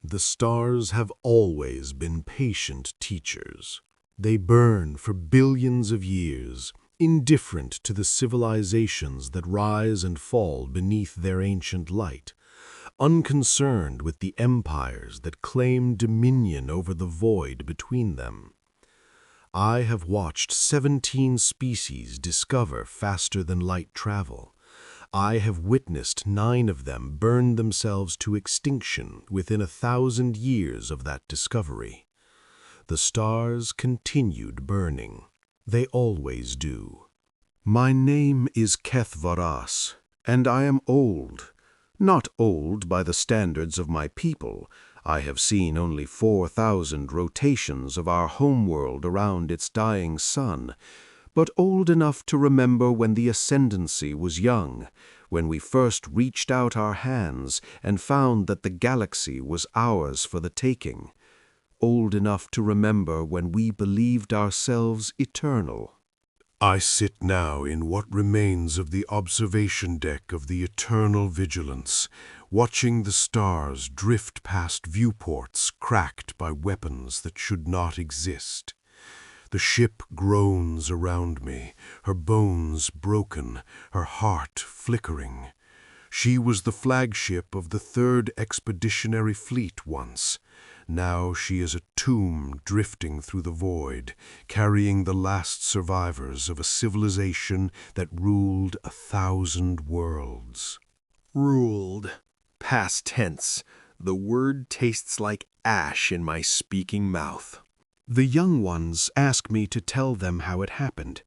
The stars have always been patient teachers. They burn for billions of years, indifferent to the civilizations that rise and fall beneath their ancient light, unconcerned with the empires that claim dominion over the void between them. I have watched 17 species discover faster than light travel. I have witnessed 9 of them burn themselves to extinction within 1,000 years of that discovery. The stars continued burning. They always do. My name is Keth-Varas, and I am old. Not old by the standards of my people. I have seen only 4,000 rotations of our homeworld around its dying sun, but old enough to remember when the Ascendancy was young, when we first reached out our hands and found that the galaxy was ours for the taking. Old enough to remember when we believed ourselves eternal. I sit now in what remains of the observation deck of the Eternal Vigilance, watching the stars drift past viewports cracked by weapons that should not exist. The ship groans around me, her bones broken, her heart flickering. She was the flagship of the 3rd Expeditionary Fleet once. Now she is a tomb drifting through the void, carrying the last survivors of a civilization that ruled 1,000 worlds. Ruled. Past tense. The word tastes like ash in my speaking mouth. The young ones ask me to tell them how it happened.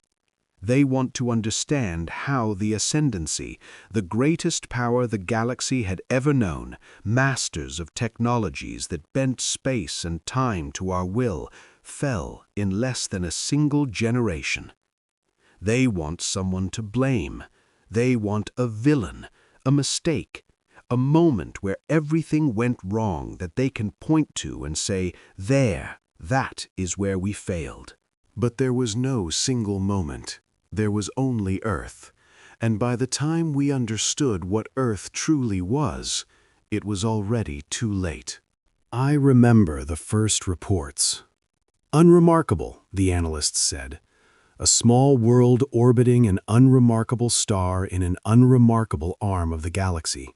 They want to understand how the Ascendancy, the greatest power the galaxy had ever known, masters of technologies that bent space and time to our will, fell in less than a single generation. They want someone to blame. They want a villain, a mistake, a moment where everything went wrong that they can point to and say, "There, that is where we failed." But there was no single moment. There was only Earth, and by the time we understood what Earth truly was, it was already too late. I remember the first reports. Unremarkable, the analysts said. A small world orbiting an unremarkable star in an unremarkable arm of the galaxy.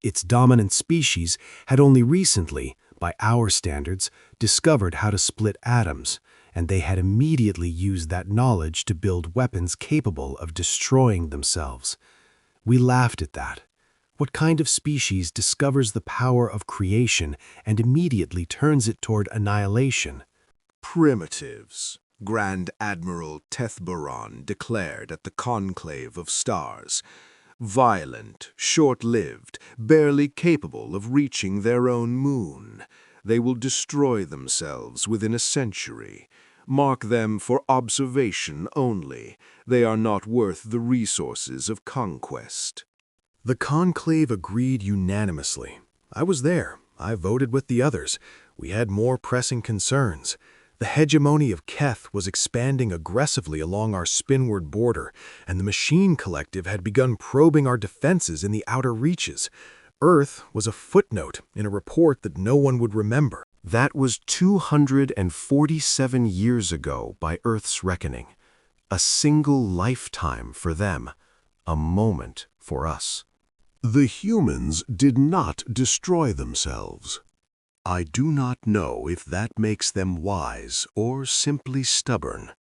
Its dominant species had only recently, by our standards, discovered how to split atoms, and they had immediately used that knowledge to build weapons capable of destroying themselves. We laughed at that. What kind of species discovers the power of creation and immediately turns it toward annihilation? Primitives, Grand Admiral Tethbaron declared at the Conclave of Stars. Violent, short-lived, barely capable of reaching their own moon. They will destroy themselves within a century. Mark them for observation only. They are not worth the resources of conquest. The conclave agreed unanimously. I was there. I voted with the others. We had more pressing concerns. The hegemony of Keth was expanding aggressively along our spinward border, and the Machine Collective had begun probing our defenses in the outer reaches. Earth was a footnote in a report that no one would remember. That was 247 years ago by Earth's reckoning. A single lifetime for them, a moment for us. The humans did not destroy themselves. I do not know if that makes them wise or simply stubborn.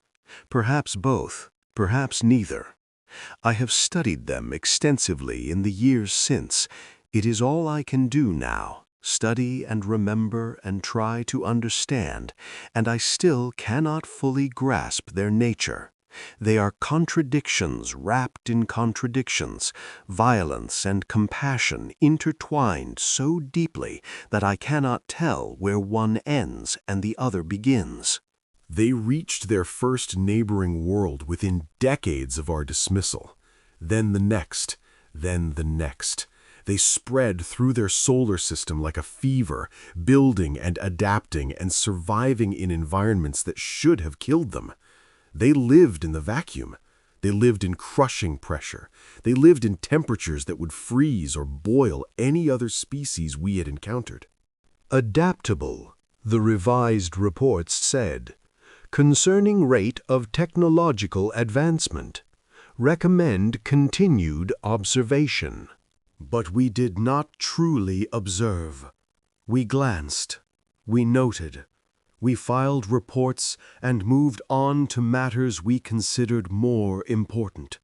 Perhaps both, perhaps neither. I have studied them extensively in the years since. It is all I can do now, study and remember and try to understand, and I still cannot fully grasp their nature. They are contradictions wrapped in contradictions, violence and compassion intertwined so deeply that I cannot tell where one ends and the other begins. They reached their first neighboring world within decades of our dismissal. Then the next, then the next. They spread through their solar system like a fever, building and adapting and surviving in environments that should have killed them. They lived in the vacuum. They lived in crushing pressure. They lived in temperatures that would freeze or boil any other species we had encountered. Adaptable, the revised reports said. Concerning rate of technological advancement. Recommend continued observation. But we did not truly observe. We glanced. We noted. We filed reports and moved on to matters we considered more important.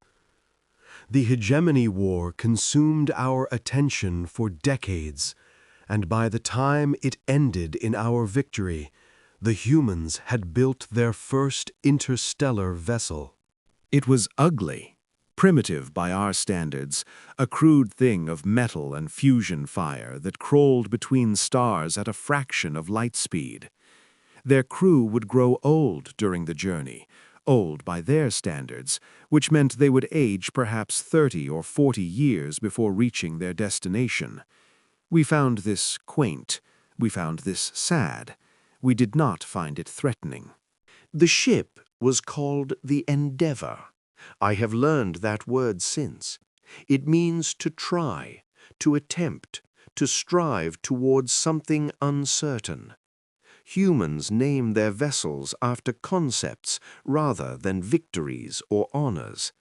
The hegemony war consumed our attention for decades, and by the time it ended in our victory, the humans had built their first interstellar vessel. It was ugly, primitive by our standards, a crude thing of metal and fusion fire that crawled between stars at a fraction of light speed. Their crew would grow old during the journey, old by their standards, which meant they would age perhaps 30 or 40 years before reaching their destination. We found this quaint. We found this sad. We did not find it threatening. The ship was called the Endeavor. I have learned that word since. It means to try, to attempt, to strive towards something uncertain. Humans name their vessels after concepts rather than victories or honors.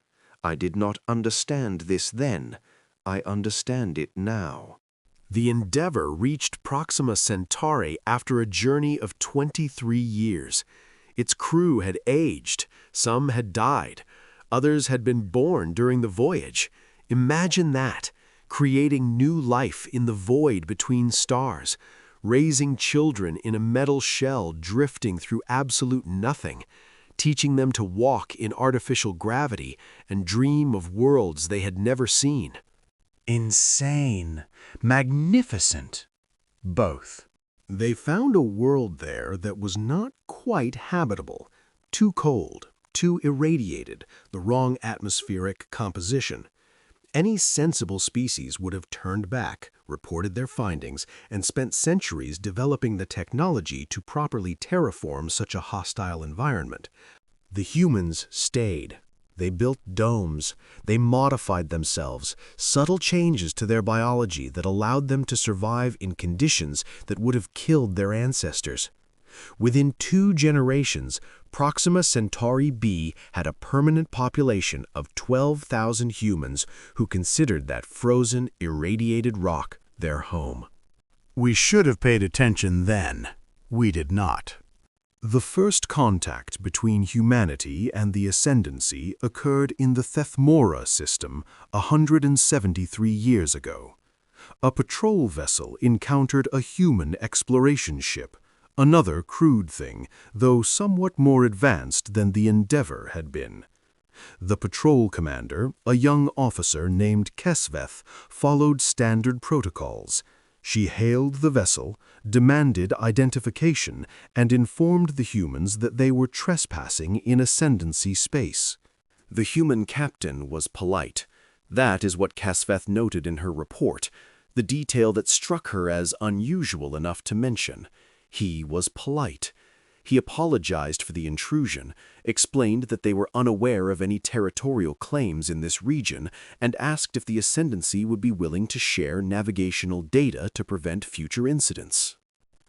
I did not understand this then. I understand it now. The Endeavor reached Proxima Centauri after a journey of 23 years. Its crew had aged, some had died, others had been born during the voyage. Imagine that, creating new life in the void between stars, raising children in a metal shell drifting through absolute nothing, teaching them to walk in artificial gravity and dream of worlds they had never seen. Insane. Magnificent. Both. They found a world there that was not quite habitable, too cold, too irradiated, the wrong atmospheric composition. Any sensible species would have turned back, reported their findings, and spent centuries developing the technology to properly terraform such a hostile environment. The humans stayed. They built domes. They modified themselves, subtle changes to their biology that allowed them to survive in conditions that would have killed their ancestors. Within 2 generations, Proxima Centauri b had a permanent population of 12,000 humans who considered that frozen, irradiated rock their home. We should have paid attention then. We did not. The first contact between humanity and the Ascendancy occurred in the Thethmora system 173 years ago. A patrol vessel encountered a human exploration ship, another crude thing, though somewhat more advanced than the Endeavor had been. The patrol commander, a young officer named Kesveth, followed standard protocols. She hailed the vessel, demanded identification, and informed the humans that they were trespassing in Ascendancy space. The human captain was polite. That is what Kesveth noted in her report, the detail that struck her as unusual enough to mention. He was polite. He apologized for the intrusion, explained that they were unaware of any territorial claims in this region, and asked if the Ascendancy would be willing to share navigational data to prevent future incidents.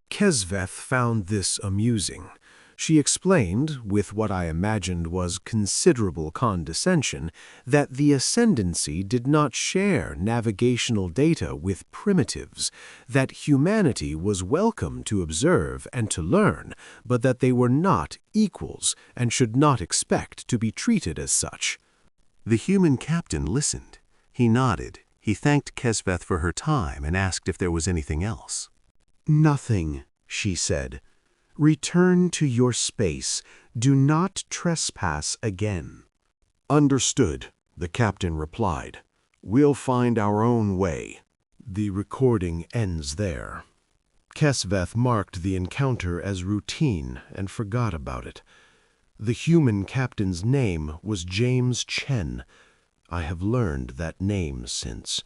Kesveth found this amusing. She explained, with what I imagined was considerable condescension, that the Ascendancy did not share navigational data with primitives, that humanity was welcome to observe and to learn, but that they were not equals and should not expect to be treated as such. The human captain listened. He nodded. He thanked Kesveth for her time and asked if there was anything else. "Nothing," she said. "Return to your space. Do not trespass again." "Understood," the captain replied. "We'll find our own way." The recording ends there. Kesveth marked the encounter as routine and forgot about it. The human captain's name was James Chen. I have learned that name since.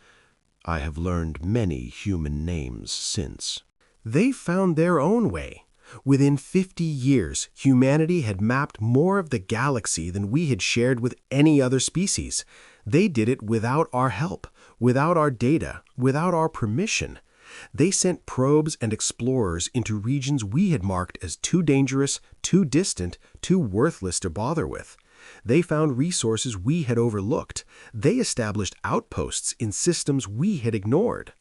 I have learned many human names since. They found their own way. Within 50 years, humanity had mapped more of the galaxy than we had shared with any other species. They did it without our help, without our data, without our permission. They sent probes and explorers into regions we had marked as too dangerous, too distant, too worthless to bother with. They found resources we had overlooked. They established outposts in systems we had ignored.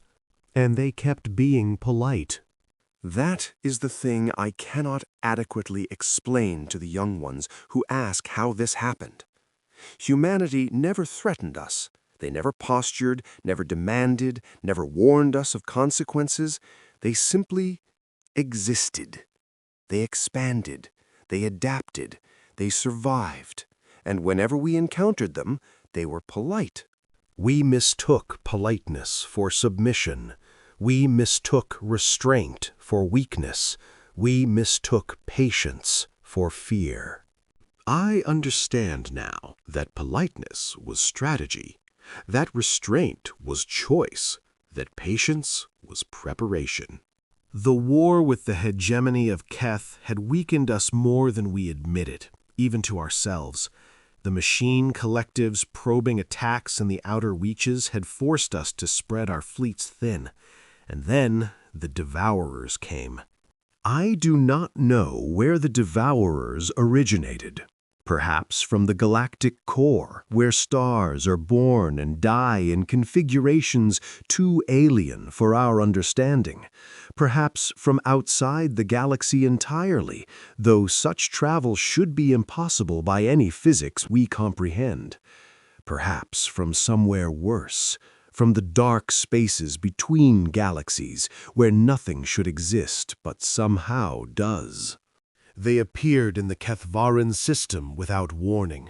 And they kept being polite. That is the thing I cannot adequately explain to the young ones who ask how this happened. Humanity never threatened us. They never postured, never demanded, never warned us of consequences. They simply existed. They expanded. They adapted. They survived. And whenever we encountered them, they were polite. We mistook politeness for submission. We mistook restraint for weakness. We mistook patience for fear. I understand now that politeness was strategy, that restraint was choice, that patience was preparation. The war with the hegemony of Keth had weakened us more than we admitted, even to ourselves. The machine collectives probing attacks in the outer reaches had forced us to spread our fleets thin. And then the Devourers came. I do not know where the Devourers originated. Perhaps from the galactic core, where stars are born and die in configurations too alien for our understanding. Perhaps from outside the galaxy entirely, though such travel should be impossible by any physics we comprehend. Perhaps from somewhere worse, from the dark spaces between galaxies, where nothing should exist but somehow does. They appeared in the Kethvaran system without warning.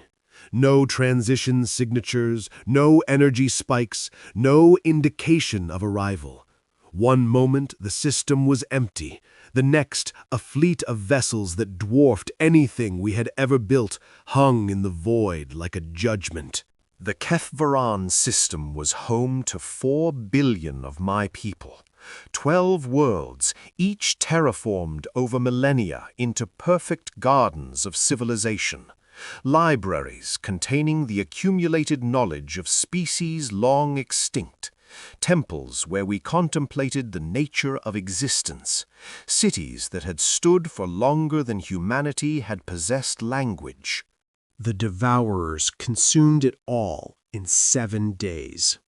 No transition signatures, no energy spikes, no indication of arrival. One moment the system was empty, the next a fleet of vessels that dwarfed anything we had ever built hung in the void like a judgment. The Kethvaran system was home to 4 billion of my people. 12 worlds, each terraformed over millennia into perfect gardens of civilization. Libraries containing the accumulated knowledge of species long extinct. Temples where we contemplated the nature of existence. Cities that had stood for longer than humanity had possessed language. The Devourers consumed it all in 7 days.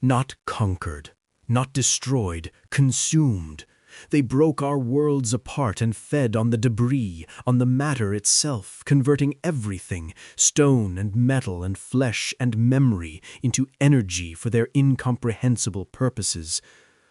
Not conquered, not destroyed, consumed. They broke our worlds apart and fed on the debris, on the matter itself, converting everything, stone and metal and flesh and memory, into energy for their incomprehensible purposes.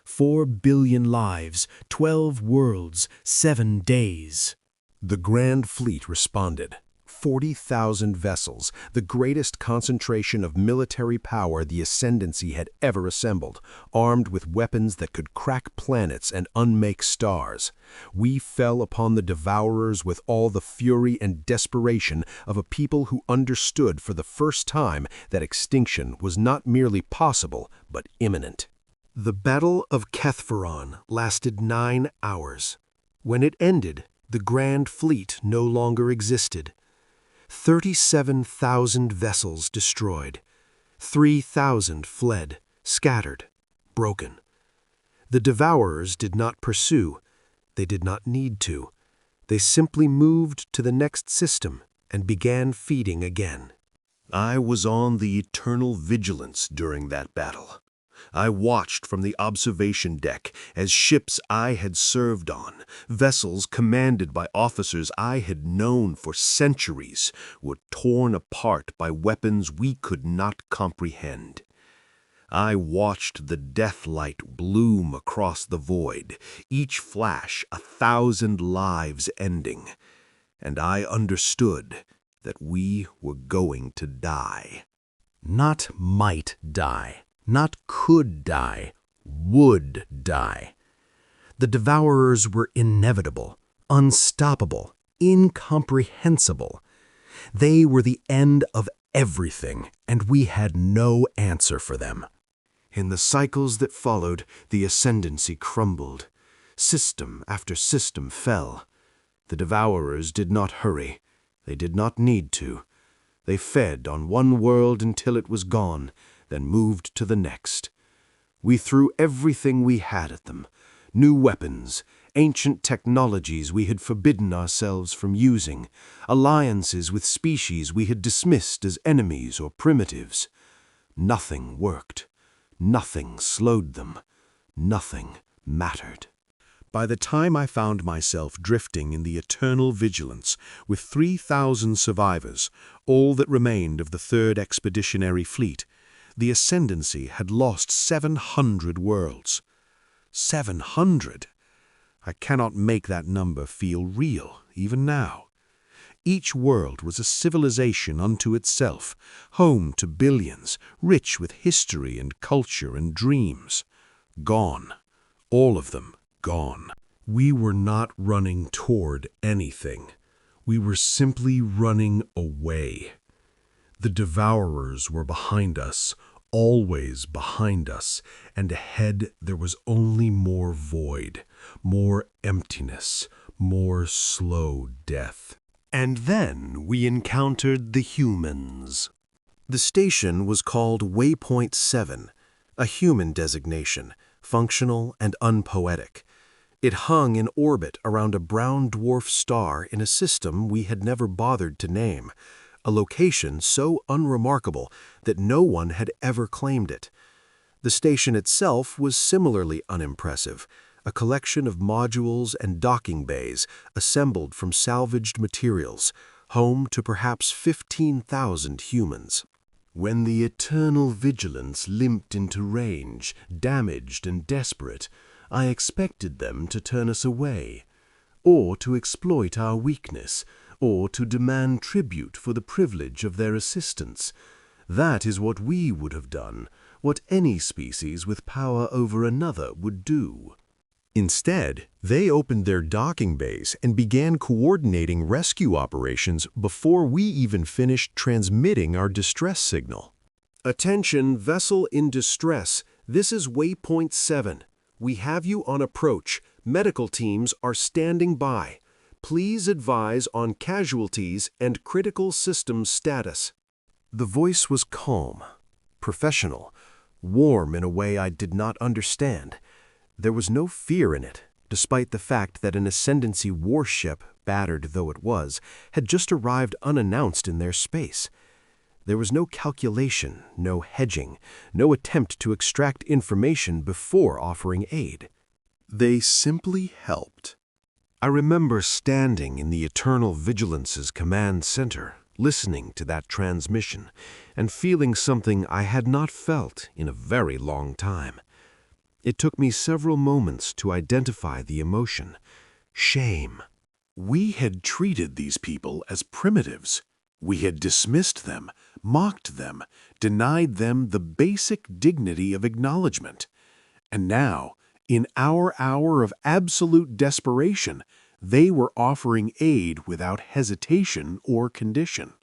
4 billion lives, 12 worlds, 7 days. The Grand Fleet responded. 40,000 vessels, the greatest concentration of military power the Ascendancy had ever assembled, armed with weapons that could crack planets and unmake stars. We fell upon the Devourers with all the fury and desperation of a people who understood for the first time that extinction was not merely possible, but imminent. The Battle of Kethvaran lasted 9 hours. When it ended, the Grand Fleet no longer existed. 37,000 vessels destroyed. 3,000 fled, scattered, broken. The Devourers did not pursue. They did not need to. They simply moved to the next system and began feeding again. I was on the eternal vigilance during that battle. I watched from the observation deck as ships I had served on, vessels commanded by officers I had known for centuries, were torn apart by weapons we could not comprehend. I watched the death light bloom across the void, each flash 1,000 lives ending, and I understood that we were going to die. Not might die. Not could die, would die. The Devourers were inevitable, unstoppable, incomprehensible. They were the end of everything, and we had no answer for them. In the cycles that followed, the Ascendancy crumbled. System after system fell. The Devourers did not hurry. They did not need to. They fed on one world until it was gone, then moved to the next. We threw everything we had at them. New weapons, ancient technologies we had forbidden ourselves from using, alliances with species we had dismissed as enemies or primitives. Nothing worked. Nothing slowed them. Nothing mattered. By the time I found myself drifting in the eternal vigilance with 3,000 survivors, all that remained of the 3rd Expeditionary Fleet, the Ascendancy had lost 700 worlds. 700! I cannot make that number feel real, even now. Each world was a civilization unto itself, home to billions, rich with history and culture and dreams. Gone. All of them gone. We were not running toward anything. We were simply running away. The Devourers were behind us, always behind us, and ahead there was only more void, more emptiness, more slow death. And then we encountered the humans. The station was called Waypoint 7, a human designation, functional and unpoetic. It hung in orbit around a brown dwarf star in a system we had never bothered to name, a location so unremarkable that no one had ever claimed it. The station itself was similarly unimpressive, a collection of modules and docking bays assembled from salvaged materials, home to perhaps 15,000 humans. When the eternal vigilance limped into range, damaged and desperate, I expected them to turn us away, or to exploit our weakness, or to demand tribute for the privilege of their assistance. That is what we would have done, what any species with power over another would do. Instead, they opened their docking bays and began coordinating rescue operations before we even finished transmitting our distress signal. Attention, vessel in distress. This is Waypoint 7. We have you on approach. Medical teams are standing by. Please advise on casualties and critical systems status. The voice was calm, professional, warm in a way I did not understand. There was no fear in it, despite the fact that an Ascendancy warship, battered though it was, had just arrived unannounced in their space. There was no calculation, no hedging, no attempt to extract information before offering aid. They simply helped. I remember standing in the Eternal Vigilance's command center, listening to that transmission, and feeling something I had not felt in a very long time. It took me several moments to identify the emotion. Shame. We had treated these people as primitives. We had dismissed them, mocked them, denied them the basic dignity of acknowledgement. And now, in our hour of absolute desperation, they were offering aid without hesitation or condition.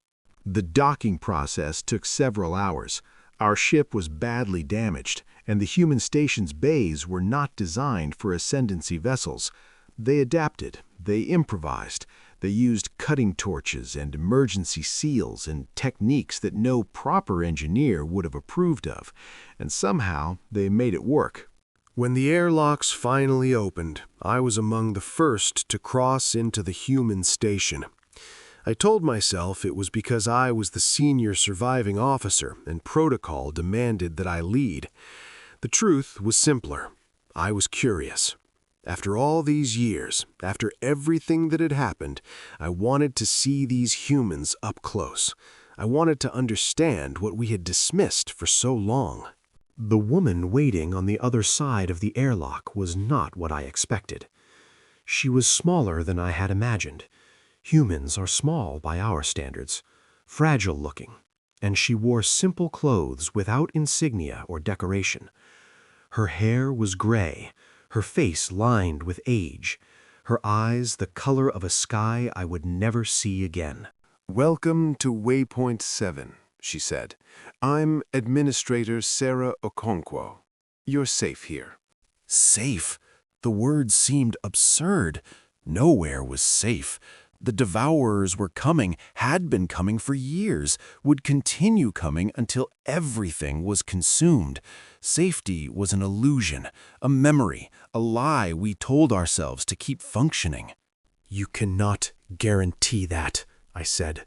The docking process took several hours. Our ship was badly damaged, and the human station's bays were not designed for Ascendancy vessels. They adapted, they improvised, they used cutting torches and emergency seals and techniques that no proper engineer would have approved of, and somehow they made it work. When the airlocks finally opened, I was among the first to cross into the human station. I told myself it was because I was the senior surviving officer and protocol demanded that I lead. The truth was simpler. I was curious. After all these years, after everything that had happened, I wanted to see these humans up close. I wanted to understand what we had dismissed for so long. The woman waiting on the other side of the airlock was not what I expected. She was smaller than I had imagined. Humans are small by our standards, fragile-looking, and she wore simple clothes without insignia or decoration. Her hair was gray, her face lined with age, her eyes the color of a sky I would never see again. Welcome to Waypoint 7, she said. I'm Administrator Sarah Okonkwo. You're safe here. Safe? The word seemed absurd. Nowhere was safe. The devourers were coming, had been coming for years, would continue coming until everything was consumed. Safety was an illusion, a memory, a lie we told ourselves to keep functioning. "You cannot guarantee that," I said.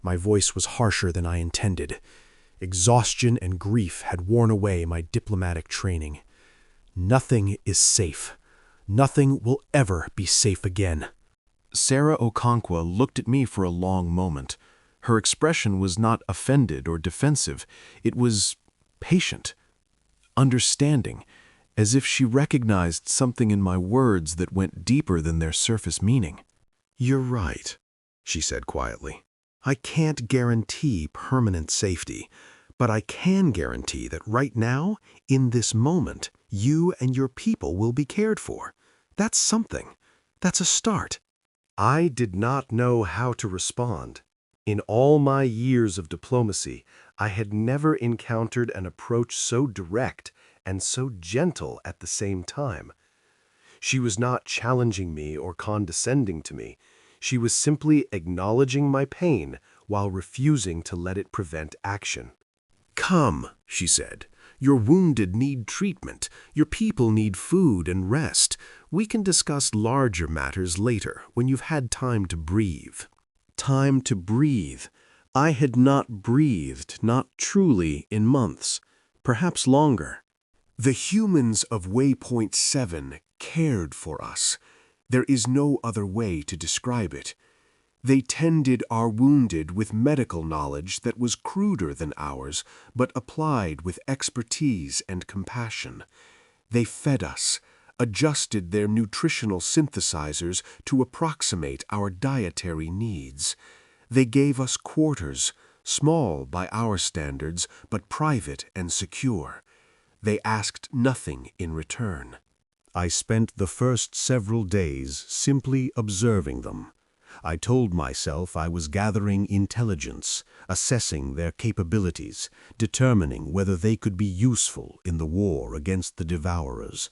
My voice was harsher than I intended. Exhaustion and grief had worn away my diplomatic training. Nothing is safe. Nothing will ever be safe again. Sarah Okonkwo looked at me for a long moment. Her expression was not offended or defensive. It was patient, understanding, as if she recognized something in my words that went deeper than their surface meaning. "You're right," she said quietly. "I can't guarantee permanent safety, but I can guarantee that right now, in this moment, you and your people will be cared for. That's something. That's a start." I did not know how to respond. In all my years of diplomacy, I had never encountered an approach so direct and so gentle at the same time. She was not challenging me or condescending to me. She was simply acknowledging my pain while refusing to let it prevent action. "Come," she said. "Your wounded need treatment. Your people need food and rest. We can discuss larger matters later when you've had time to breathe." Time to breathe. I had not breathed, not truly, in months, perhaps longer. The humans of Waypoint 7 cared for us. There is no other way to describe it. They tended our wounded with medical knowledge that was cruder than ours, but applied with expertise and compassion. They fed us, adjusted their nutritional synthesizers to approximate our dietary needs. They gave us quarters, small by our standards, but private and secure. They asked nothing in return. I spent the first several days simply observing them. I told myself I was gathering intelligence, assessing their capabilities, determining whether they could be useful in the war against the devourers.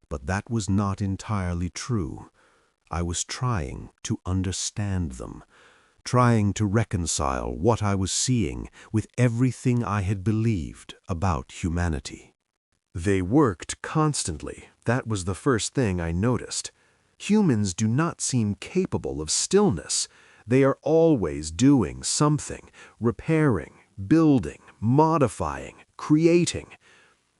But that was not entirely true. I was trying to understand them, trying to reconcile what I was seeing with everything I had believed about humanity. They worked constantly. That was the first thing I noticed. Humans do not seem capable of stillness. They are always doing something, repairing, building, modifying, creating.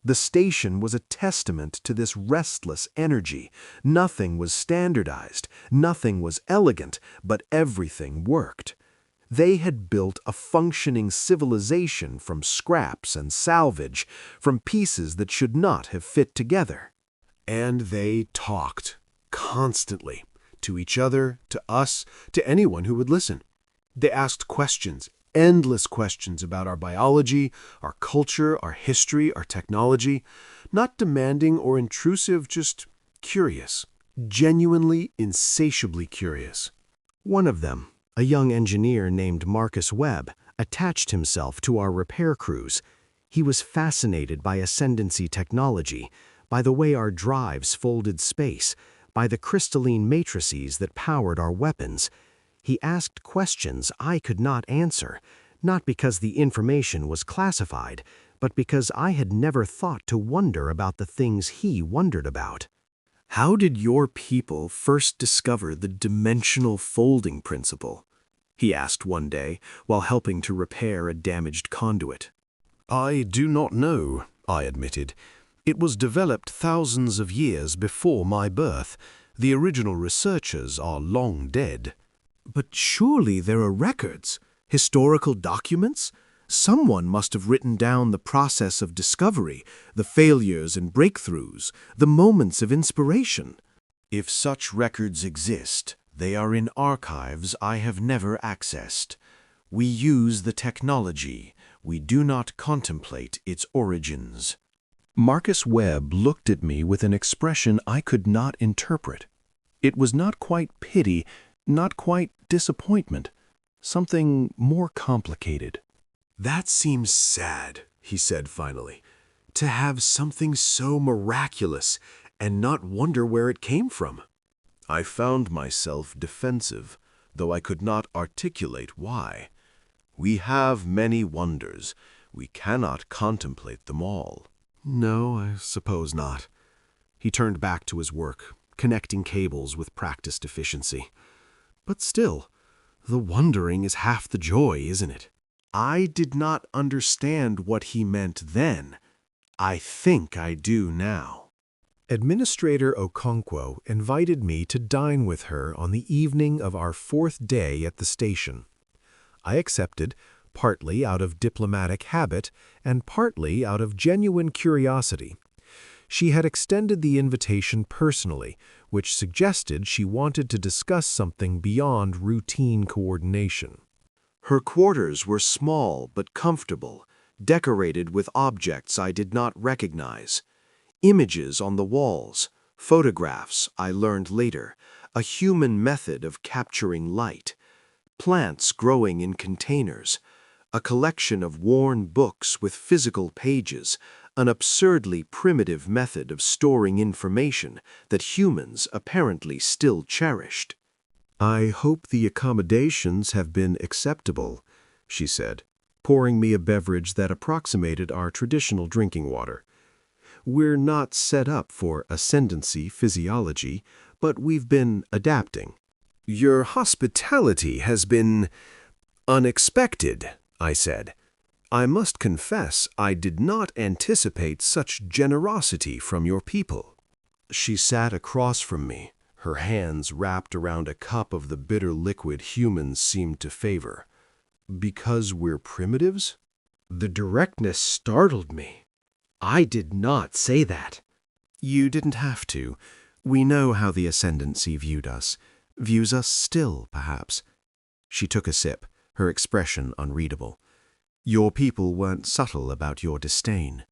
The station was a testament to this restless energy. Nothing was standardized, nothing was elegant, but everything worked. They had built a functioning civilization from scraps and salvage, from pieces that should not have fit together. And they talked. Constantly, to each other, to us, to anyone who would listen. They asked questions, endless questions about our biology, our culture, our history, our technology, not demanding or intrusive, just curious, genuinely, insatiably curious. One of them, a young engineer named Marcus Webb, attached himself to our repair crews. He was fascinated by Ascendancy technology, by the way our drives folded space, by the crystalline matrices that powered our weapons. He asked questions I could not answer, not because the information was classified, but because I had never thought to wonder about the things he wondered about. "How did your people first discover the dimensional folding principle?" he asked one day while helping to repair a damaged conduit. "I do not know," I admitted. "It was developed thousands of years before my birth. The original researchers are long dead." "But surely there are records, historical documents? Someone must have written down the process of discovery, the failures and breakthroughs, the moments of inspiration." "If such records exist, they are in archives I have never accessed. We use the technology. We do not contemplate its origins." Marcus Webb looked at me with an expression I could not interpret. It was not quite pity, not quite disappointment, something more complicated. "That seems sad," he said finally, "to have something so miraculous and not wonder where it came from." I found myself defensive. though I could not articulate why. "We have many wonders. We cannot contemplate them all." No, I suppose not. He turned back to his work, connecting cables with practiced efficiency. But still, the wondering is half the joy, isn't it? I did not understand what he meant then. I think I do now. Administrator Okonkwo invited me to dine with her on the evening of our 4th day at the station. I accepted, partly out of diplomatic habit and partly out of genuine curiosity. She had extended the invitation personally, which suggested she wanted to discuss something beyond routine coordination. Her quarters were small but comfortable, decorated with objects I did not recognize. Images on the walls, photographs, I learned later, a human method of capturing light, plants growing in containers, a collection of worn books with physical pages, an absurdly primitive method of storing information that humans apparently still cherished. "I hope the accommodations have been acceptable," she said, pouring me a beverage that approximated our traditional drinking water. "We're not set up for ascendancy physiology, but we've been adapting." "Your hospitality has been unexpected," I said. "I must confess I did not anticipate such generosity from your people." She sat across from me, her hands wrapped around a cup of the bitter liquid humans seemed to favor. "Because we're primitives?" The directness startled me. I did not say that. "You didn't have to. We know how the Ascendancy viewed us. Views us still, perhaps." She took a sip, her expression unreadable. "Your people weren't subtle about your disdain."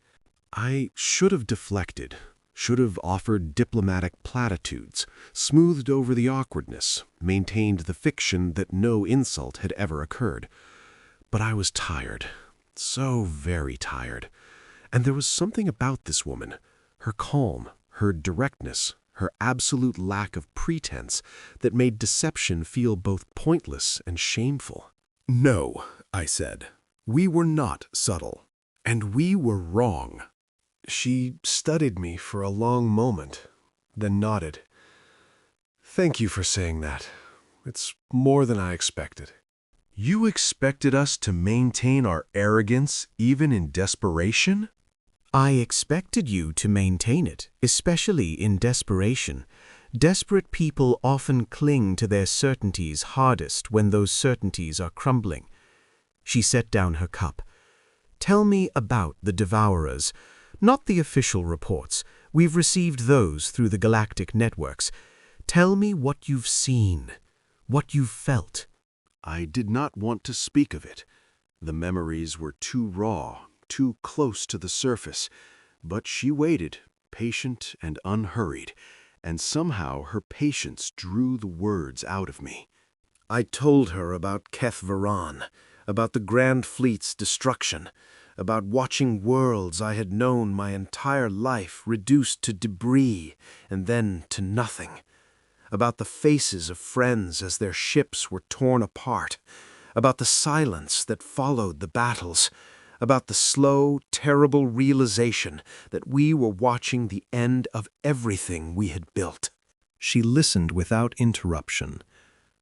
I should have deflected, should have offered diplomatic platitudes, smoothed over the awkwardness, maintained the fiction that no insult had ever occurred. But I was tired, so very tired. And there was something about this woman, her calm, her directness, her absolute lack of pretense, that made deception feel both pointless and shameful. "No," I said. "We were not subtle, and we were wrong." She studied me for a long moment, then nodded. "Thank you for saying that. It's more than I expected." "You expected us to maintain our arrogance even in desperation?" "I expected you to maintain it, especially in desperation. Desperate people often cling to their certainties hardest when those certainties are crumbling." She set down her cup. "Tell me about the Devourers. Not the official reports. We've received those through the galactic networks. Tell me what you've seen, what you've felt." I did not want to speak of it. The memories were too raw, too close to the surface. But she waited, patient and unhurried, and somehow her patience drew the words out of me. I told her about Keth Varan, about the Grand Fleet's destruction, about watching worlds I had known my entire life reduced to debris and then to nothing, about the faces of friends as their ships were torn apart, about the silence that followed the battles, about the slow, terrible realization that we were watching the end of everything we had built. She listened without interruption.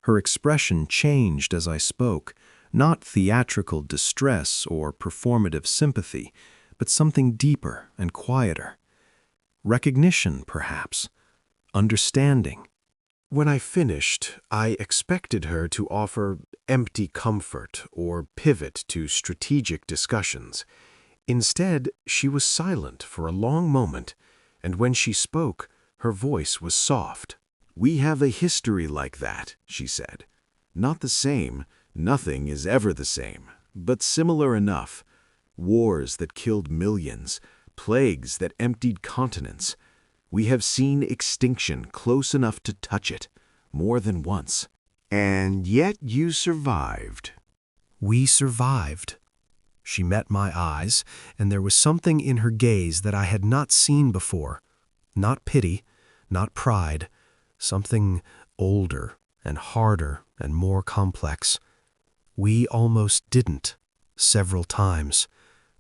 Her expression changed as I spoke, not theatrical distress or performative sympathy, but something deeper and quieter. Recognition, perhaps. Understanding. When I finished, I expected her to offer empty comfort or pivot to strategic discussions. Instead, she was silent for a long moment, and when she spoke, her voice was soft. "We have a history like that," she said. "Not the same, nothing is ever the same, but similar enough. Wars that killed millions, plagues that emptied continents. We have seen extinction close enough to touch it, more than once. And yet you survived." "We survived." She met my eyes, and there was something in her gaze that I had not seen before. Not pity, not pride, something older, and harder and more complex. We almost didn't, several times,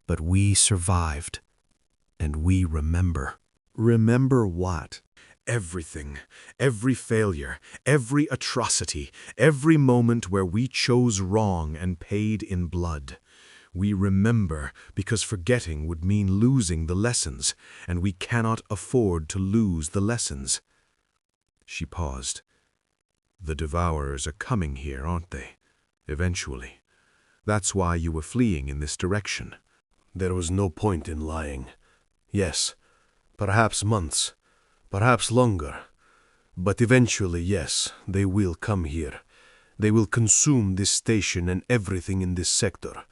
but we survived, and we remember. Remember what? Everything, every failure, every atrocity, every moment where we chose wrong and paid in blood. We remember because forgetting would mean losing the lessons, and we cannot afford to lose the lessons. She paused. The Devourers are coming here, aren't they? Eventually. That's why you were fleeing in this direction. There was no point in lying. Yes, perhaps months, perhaps longer. But eventually, yes, they will come here. They will consume this station and everything in this sector.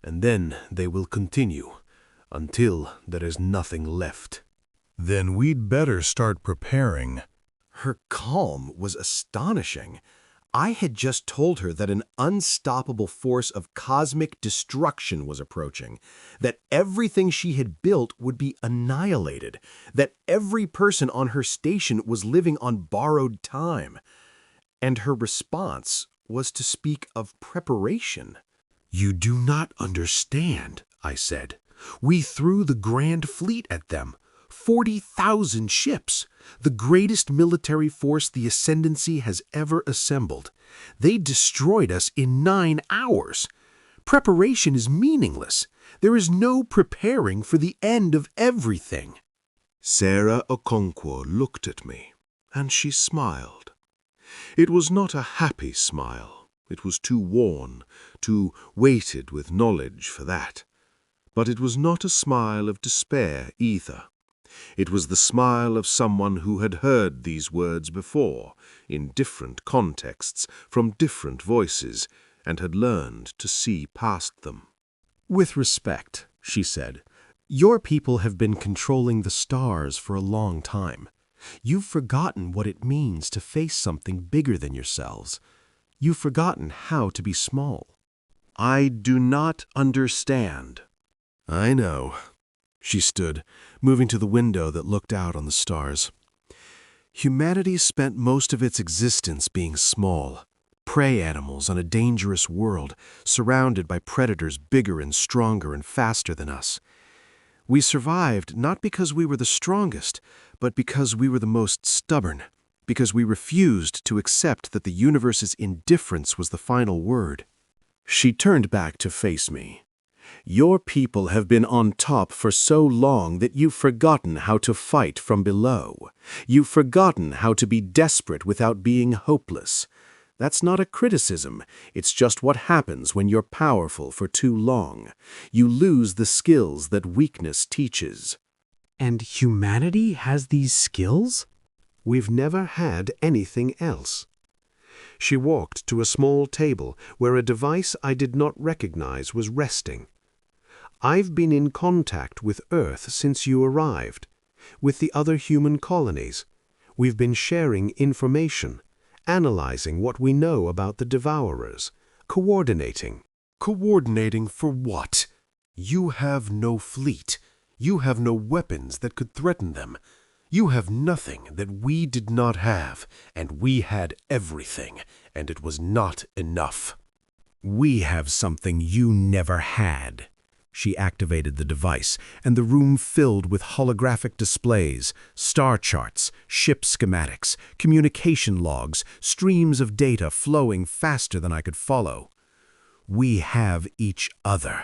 And then they will continue, until there is nothing left. Then we'd better start preparing. Her calm was astonishing. I had just told her that an unstoppable force of cosmic destruction was approaching, that everything she had built would be annihilated, that every person on her station was living on borrowed time. And her response was to speak of preparation. You do not understand, I said. We threw the Grand Fleet at them. 40,000 ships, the greatest military force the Ascendancy has ever assembled. They destroyed us in 9 hours. Preparation is meaningless. There is no preparing for the end of everything. Sarah Okonkwo looked at me, and she smiled. It was not a happy smile. It was too worn, too weighted with knowledge for that. But it was not a smile of despair either. It was the smile of someone who had heard these words before, in different contexts, from different voices, and had learned to see past them. With respect, she said, your people have been controlling the stars for a long time. You've forgotten what it means to face something bigger than yourselves. You've forgotten how to be small. I do not understand. I know. She stood, moving to the window that looked out on the stars. Humanity spent most of its existence being small, prey animals on a dangerous world, surrounded by predators bigger and stronger and faster than us. We survived not because we were the strongest, but because we were the most stubborn, because we refused to accept that the universe's indifference was the final word. She turned back to face me. Your people have been on top for so long that you've forgotten how to fight from below. You've forgotten how to be desperate without being hopeless. That's not a criticism. It's just what happens when you're powerful for too long. You lose the skills that weakness teaches. And humanity has these skills? We've never had anything else. She walked to a small table where a device I did not recognize was resting. I've been in contact with Earth since you arrived, with the other human colonies. We've been sharing information, analyzing what we know about the Devourers, coordinating. Coordinating for what? You have no fleet. You have no weapons that could threaten them. You have nothing that we did not have, and we had everything, and it was not enough. We have something you never had. She activated the device, and the room filled with holographic displays, star charts, ship schematics, communication logs, streams of data flowing faster than I could follow. We have each other,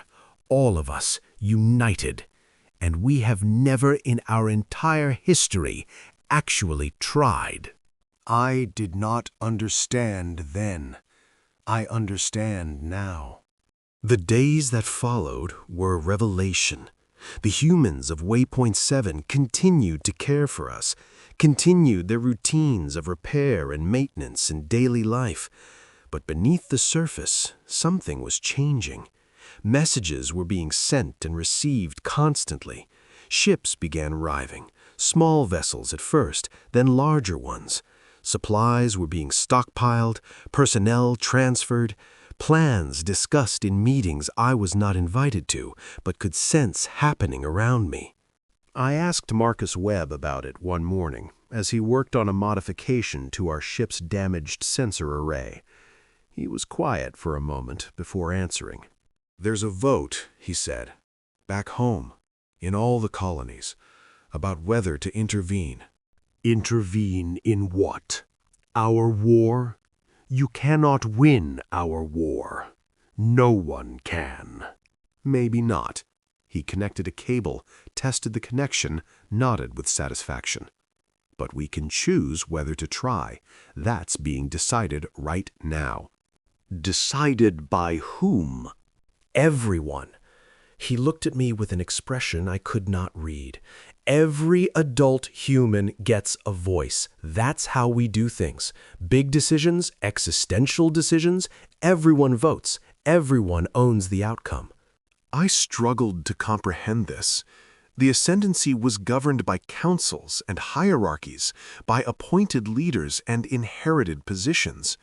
all of us, united, and we have never in our entire history actually tried. I did not understand then. I understand now. The days that followed were a revelation. The humans of Waypoint 7 continued to care for us, continued their routines of repair and maintenance in daily life. But beneath the surface, something was changing. Messages were being sent and received constantly. Ships began arriving, small vessels at first, then larger ones. Supplies were being stockpiled, personnel transferred. Plans discussed in meetings I was not invited to, but could sense happening around me. I asked Marcus Webb about it one morning as he worked on a modification to our ship's damaged sensor array. He was quiet for a moment before answering. There's a vote, he said, back home, in all the colonies, about whether to intervene. Intervene in what? Our war? You cannot win our war. No one can. Maybe not. He connected a cable, tested the connection, nodded with satisfaction. But we can choose whether to try. That's being decided right now. Decided by whom? Everyone. He looked at me with an expression I could not read. Every adult human gets a voice. That's how we do things. Big decisions, existential decisions, everyone votes. Everyone owns the outcome. I struggled to comprehend this. The Ascendancy was governed by councils and hierarchies, by appointed leaders and inherited positions.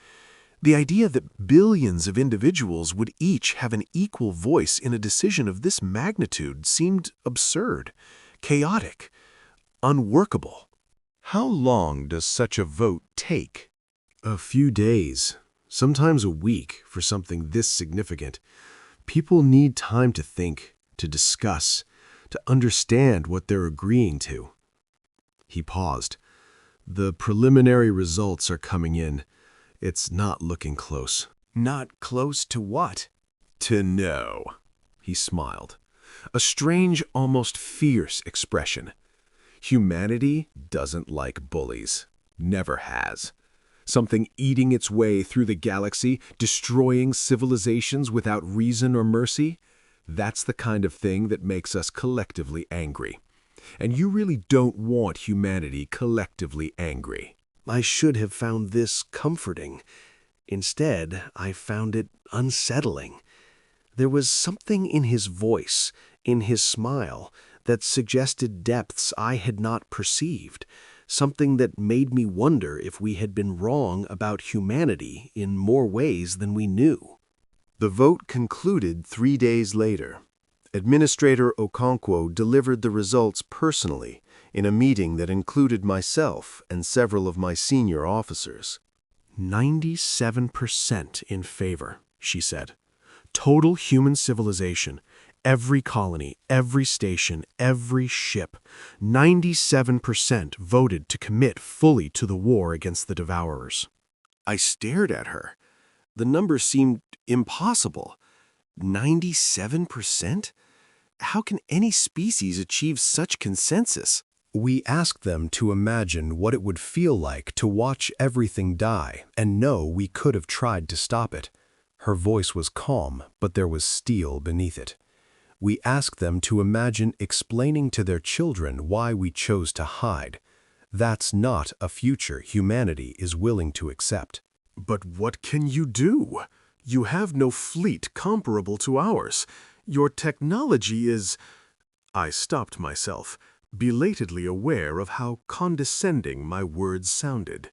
The idea that billions of individuals would each have an equal voice in a decision of this magnitude seemed absurd, chaotic, unworkable. How long does such a vote take? A few days, sometimes a week for something this significant. People need time to think, to discuss, to understand what they're agreeing to. He paused. The preliminary results are coming in. It's not looking close. Not close to what? To no. He smiled. A strange, almost fierce expression. Humanity doesn't like bullies. Never has. Something eating its way through the galaxy, destroying civilizations without reason or mercy. That's the kind of thing that makes us collectively angry. And you really don't want humanity collectively angry. I should have found this comforting. Instead, I found it unsettling. There was something in his voice, in his smile, that suggested depths I had not perceived, something that made me wonder if we had been wrong about humanity in more ways than we knew. The vote concluded 3 days later. Administrator Okonkwo delivered the results personally in a meeting that included myself and several of my senior officers. 97% in favor, she said. Total human civilization, every colony, every station, every ship, 97% voted to commit fully to the war against the Devourers. I stared at her. The number seemed impossible. 97%? How can any species achieve such consensus? We asked them to imagine what it would feel like to watch everything die and know we could have tried to stop it. Her voice was calm, but there was steel beneath it. We asked them to imagine explaining to their children why we chose to hide. That's not a future humanity is willing to accept. But what can you do? You have no fleet comparable to ours. Your technology is... I stopped myself, belatedly aware of how condescending my words sounded.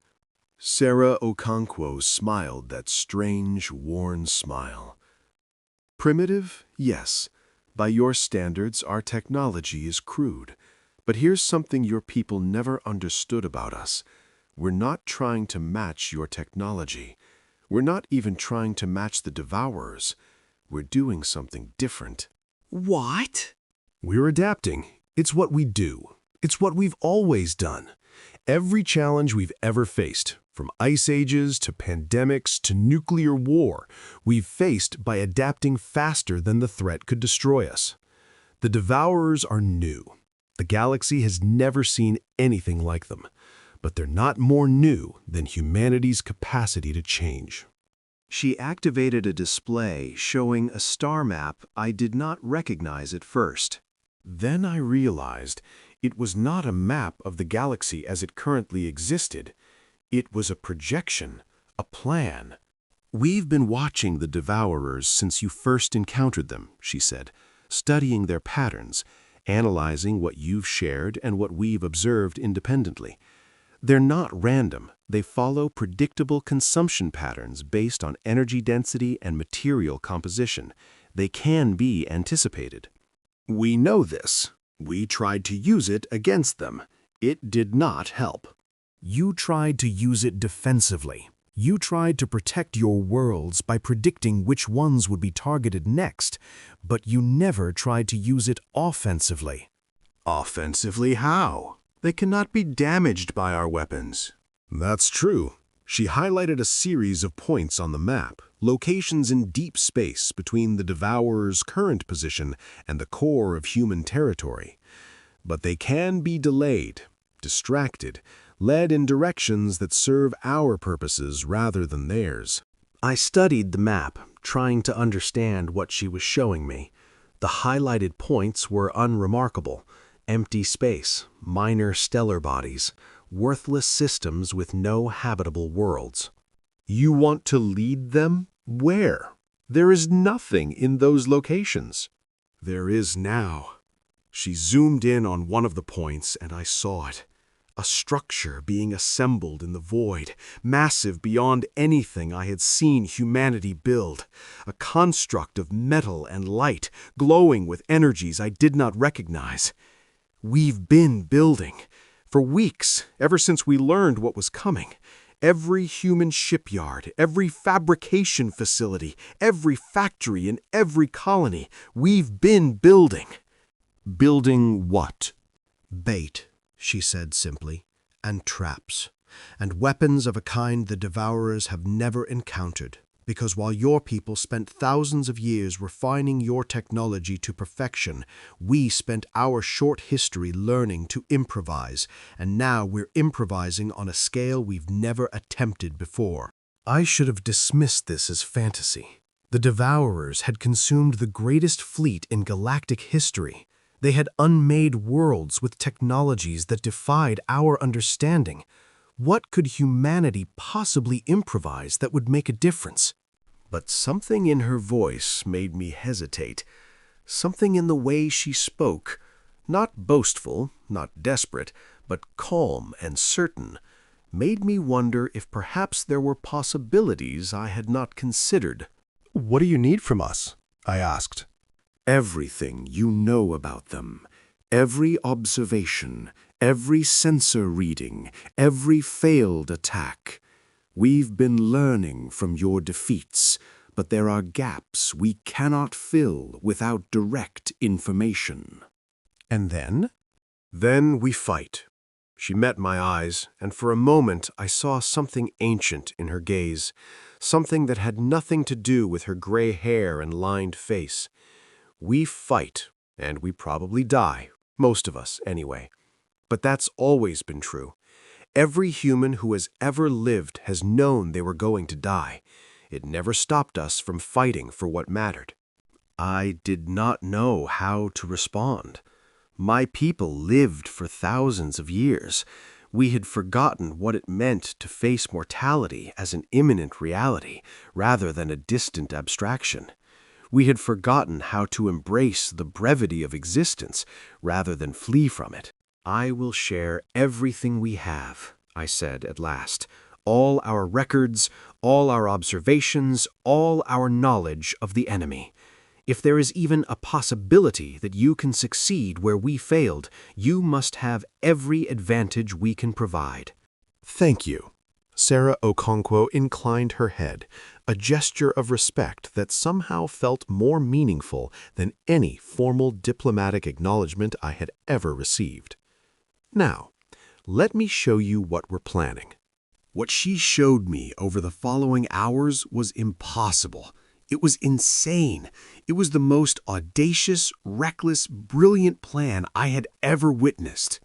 Sarah Okonkwo smiled that strange, worn smile. Primitive? Yes. By your standards, our technology is crude. But here's something your people never understood about us. We're not trying to match your technology. We're not even trying to match the Devourers. We're doing something different. What? We're adapting. It's what we do. It's what we've always done. Every challenge we've ever faced, from ice ages to pandemics to nuclear war, we've faced by adapting faster than the threat could destroy us. The Devourers are new. The galaxy has never seen anything like them. But they're not more new than humanity's capacity to change. She activated a display showing a star map I did not recognize at first. Then I realized it was not a map of the galaxy as it currently existed. It was a projection, a plan. We've been watching the Devourers since you first encountered them, she said, studying their patterns, analyzing what you've shared and what we've observed independently. They're not random. They follow predictable consumption patterns based on energy density and material composition. They can be anticipated. We know this. We tried to use it against them. It did not help. You tried to use it defensively. You tried to protect your worlds by predicting which ones would be targeted next, but you never tried to use it offensively. Offensively how? They cannot be damaged by our weapons. That's true. She highlighted a series of points on the map, locations in deep space between the Devourer's current position and the core of human territory. But they can be delayed, distracted, led in directions that serve our purposes rather than theirs. I studied the map, trying to understand what she was showing me. The highlighted points were unremarkable: empty space, minor stellar bodies, worthless systems with no habitable worlds. You want to lead them? Where? There is nothing in those locations. There is now. She zoomed in on one of the points, and I saw it. A structure being assembled in the void, massive beyond anything I had seen humanity build. A construct of metal and light, glowing with energies I did not recognize. We've been building. For weeks, ever since we learned what was coming. Every human shipyard, every fabrication facility, every factory and every colony, we've been building. Building what? Bait, she said simply, and traps, and weapons of a kind the Devourers have never encountered, because while your people spent thousands of years refining your technology to perfection, we spent our short history learning to improvise, and now we're improvising on a scale we've never attempted before. I should have dismissed this as fantasy. The Devourers had consumed the greatest fleet in galactic history. They had unmade worlds with technologies that defied our understanding. What could humanity possibly improvise that would make a difference? But something in her voice made me hesitate. Something in the way she spoke, not boastful, not desperate, but calm and certain, made me wonder if perhaps there were possibilities I had not considered. What do you need from us? I asked. Everything you know about them, every observation, every sensor reading, every failed attack. We've been learning from your defeats, but there are gaps we cannot fill without direct information. And then? Then we fight. She met my eyes, and for a moment I saw something ancient in her gaze, something that had nothing to do with her gray hair and lined face. We fight, and we probably die, most of us anyway. But that's always been true. Every human who has ever lived has known they were going to die. It never stopped us from fighting for what mattered. I did not know how to respond. My people lived for thousands of years. We had forgotten what it meant to face mortality as an imminent reality rather than a distant abstraction. We had forgotten how to embrace the brevity of existence rather than flee from it. I will share everything we have, I said at last, all our records, all our observations, all our knowledge of the enemy. If there is even a possibility that you can succeed where we failed, you must have every advantage we can provide. Thank you. Sarah Okonkwo inclined her head, a gesture of respect that somehow felt more meaningful than any formal diplomatic acknowledgement I had ever received. Now, let me show you what we're planning. What she showed me over the following hours was impossible. It was insane. It was the most audacious, reckless, brilliant plan I had ever witnessed.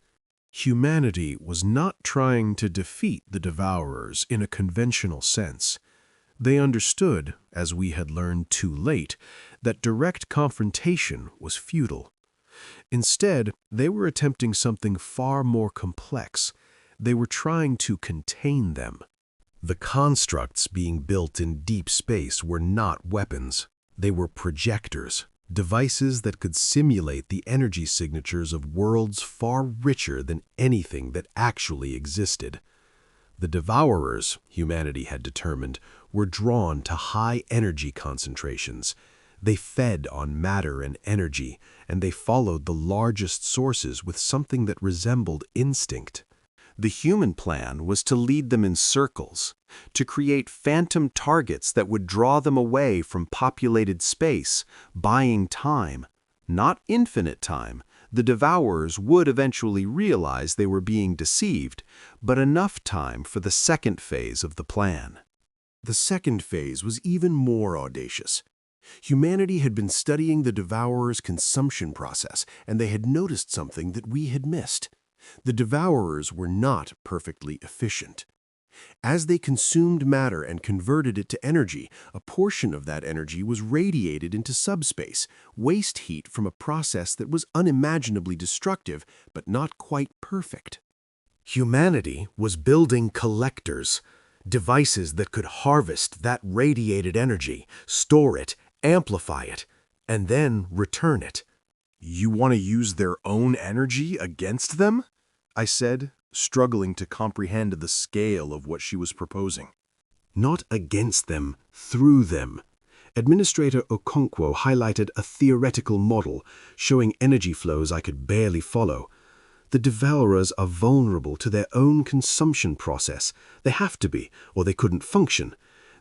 Humanity was not trying to defeat the Devourers in a conventional sense. They understood, as we had learned too late, that direct confrontation was futile. Instead, they were attempting something far more complex. They were trying to contain them. The constructs being built in deep space were not weapons. They were projectors, devices that could simulate the energy signatures of worlds far richer than anything that actually existed. The Devourers, humanity had determined, were drawn to high energy concentrations. They fed on matter and energy, and they followed the largest sources with something that resembled instinct. The human plan was to lead them in circles, to create phantom targets that would draw them away from populated space, buying time. Not infinite time. The devourers would eventually realize they were being deceived, but enough time for the second phase of the plan. The second phase was even more audacious. Humanity had been studying the devourers' consumption process, and they had noticed something that we had missed. The devourers were not perfectly efficient. As they consumed matter and converted it to energy, a portion of that energy was radiated into subspace, waste heat from a process that was unimaginably destructive but not quite perfect. Humanity was building collectors, devices that could harvest that radiated energy, store it, amplify it, and then return it. You want to use their own energy against them? I said, struggling to comprehend the scale of what she was proposing. Not against them, through them. Administrator Okonkwo highlighted a theoretical model showing energy flows I could barely follow. The devourers are vulnerable to their own consumption process. They have to be, or they couldn't function.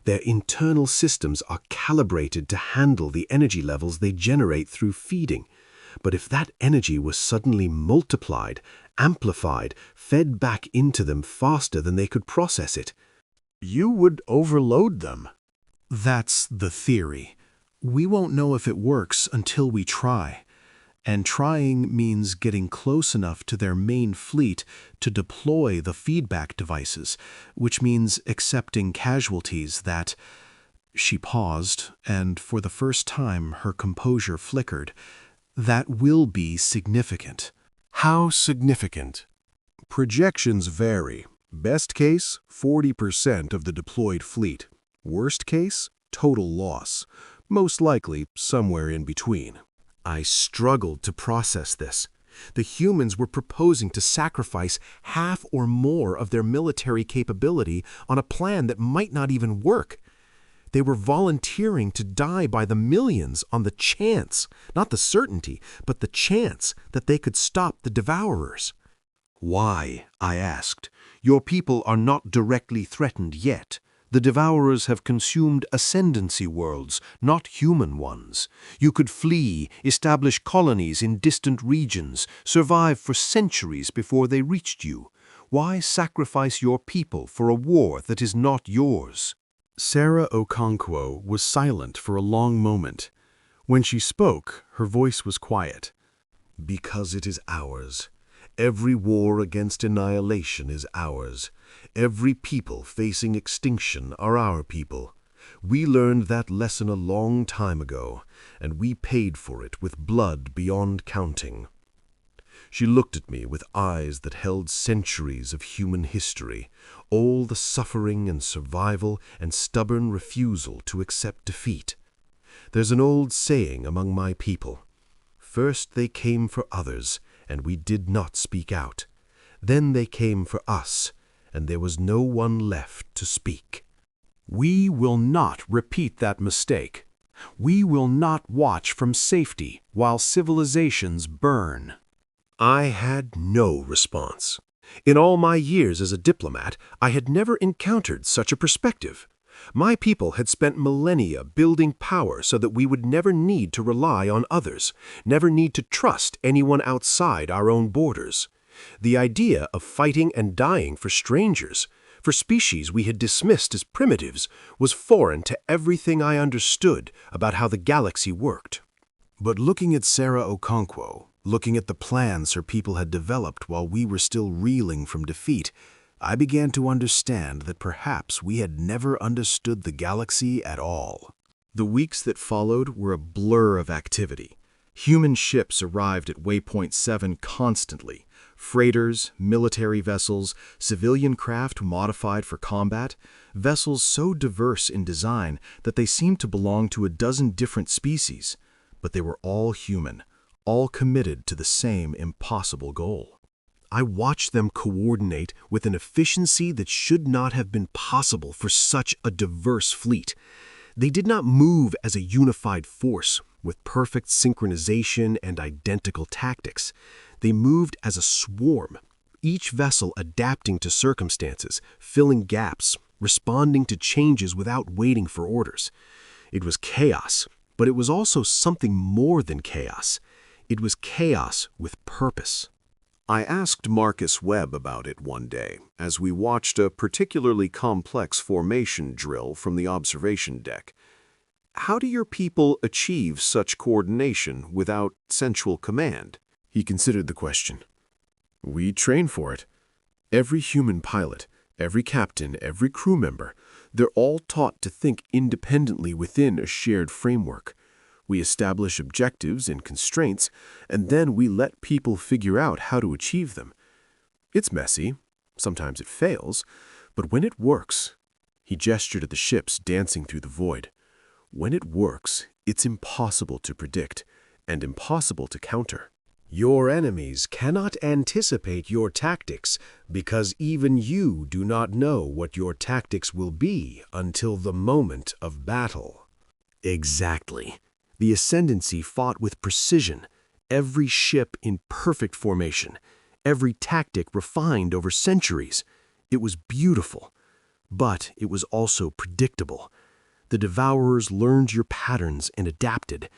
Their internal systems are calibrated to handle the energy levels they generate through feeding. But if that energy was suddenly multiplied, amplified, fed back into them faster than they could process it, You would overload them. That's the theory. We won't know if it works until we try. And trying means getting close enough to their main fleet to deploy the feedback devices, which means accepting casualties that... She paused, and for the first time her composure flickered. That will be significant. How significant? Projections vary. Best case, 40% of the deployed fleet. Worst case, total loss. Most likely somewhere in between. I struggled to process this. The humans were proposing to sacrifice half or more of their military capability on a plan that might not even work. They were volunteering to die by the millions on the chance, not the certainty, but the chance that they could stop the devourers. Why? I asked. Your people are not directly threatened yet. The devourers have consumed Ascendancy worlds, not human ones. You could flee, establish colonies in distant regions, survive for centuries before they reached you. Why sacrifice your people for a war that is not yours? Sarah Okonkwo was silent for a long moment. When she spoke, her voice was quiet. Because it is ours. Every war against annihilation is ours. Every people facing extinction are our people. We learned that lesson a long time ago, and we paid for it with blood beyond counting. She looked at me with eyes that held centuries of human history, all the suffering and survival and stubborn refusal to accept defeat. There's an old saying among my people. First they came for others, and we did not speak out. Then they came for us, and there was no one left to speak. We will not repeat that mistake. We will not watch from safety while civilizations burn. I had no response. In all my years as a diplomat, I had never encountered such a perspective. My people had spent millennia building power so that we would never need to rely on others, never need to trust anyone outside our own borders. The idea of fighting and dying for strangers, for species we had dismissed as primitives, was foreign to everything I understood about how the galaxy worked. But looking at Sarah Okonkwo, looking at the plans her people had developed while we were still reeling from defeat, I began to understand that perhaps we had never understood the galaxy at all. The weeks that followed were a blur of activity. Human ships arrived at Waypoint 7 constantly. Freighters, military vessels, civilian craft modified for combat, vessels so diverse in design that they seemed to belong to a dozen different species. But they were all human, all committed to the same impossible goal. I watched them coordinate with an efficiency that should not have been possible for such a diverse fleet. They did not move as a unified force with perfect synchronization and identical tactics. They moved as a swarm, each vessel adapting to circumstances, filling gaps, responding to changes without waiting for orders. It was chaos, but it was also something more than chaos. It was chaos with purpose. I asked Marcus Webb about it one day as we watched a particularly complex formation drill from the observation deck. How do your people achieve such coordination without central command? He considered the question. We train for it. Every human pilot, every captain, every crew member, they're all taught to think independently within a shared framework. We establish objectives and constraints, and then we let people figure out how to achieve them. It's messy, sometimes it fails, but when it works, he gestured at the ships dancing through the void. When it works, it's impossible to predict and impossible to counter. Your enemies cannot anticipate your tactics because even you do not know what your tactics will be until the moment of battle. Exactly. The Ascendancy fought with precision, every ship in perfect formation, every tactic refined over centuries. It was beautiful, but it was also predictable. The Devourers learned your patterns and adapted.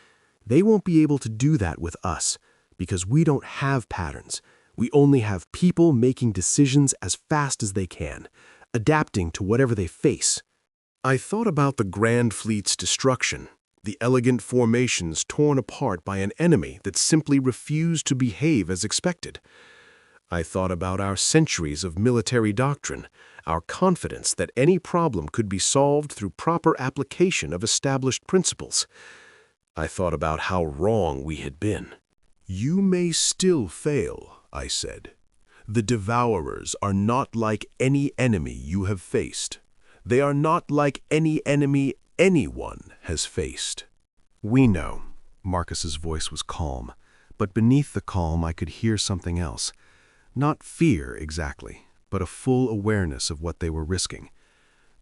They won't be able to do that with us, because we don't have patterns. We only have people making decisions as fast as they can, adapting to whatever they face. I thought about the Grand Fleet's destruction, the elegant formations torn apart by an enemy that simply refused to behave as expected. I thought about our centuries of military doctrine, our confidence that any problem could be solved through proper application of established principles. I thought about how wrong we had been. You may still fail, I said. The Devourers are not like any enemy you have faced. They are not like any enemy anyone has faced. We know. Marcus's voice was calm, but beneath the calm I could hear something else. Not fear exactly, but a full awareness of what they were risking.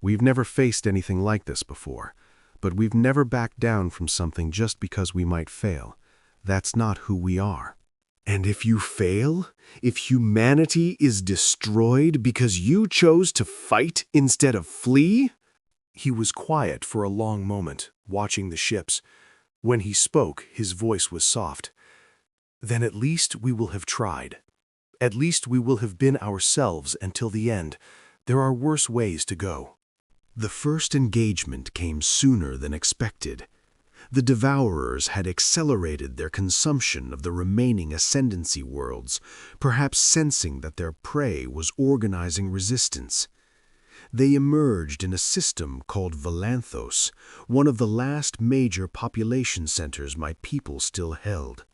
We've never faced anything like this before, but we've never backed down from something just because we might fail. That's not who we are. And if you fail, if humanity is destroyed because you chose to fight instead of flee? He was quiet for a long moment, watching the ships. When he spoke, his voice was soft. Then at least we will have tried. At least we will have been ourselves until the end. There are worse ways to go. The first engagement came sooner than expected. The Devourers had accelerated their consumption of the remaining Ascendancy worlds, perhaps sensing that their prey was organizing resistance. They emerged in a system called Valanthos, one of the last major population centers my people still held.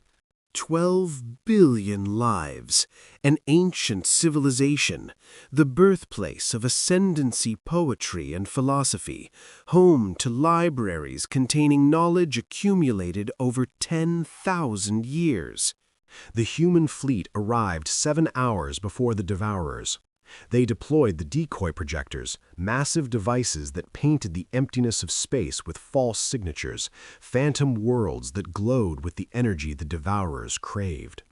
12 billion lives, an ancient civilization, the birthplace of Ascendancy poetry and philosophy, home to libraries containing knowledge accumulated over 10,000 years. The human fleet arrived 7 hours before the Devourers. They deployed the decoy projectors, massive devices that painted the emptiness of space with false signatures, phantom worlds that glowed with the energy the Devourers craved.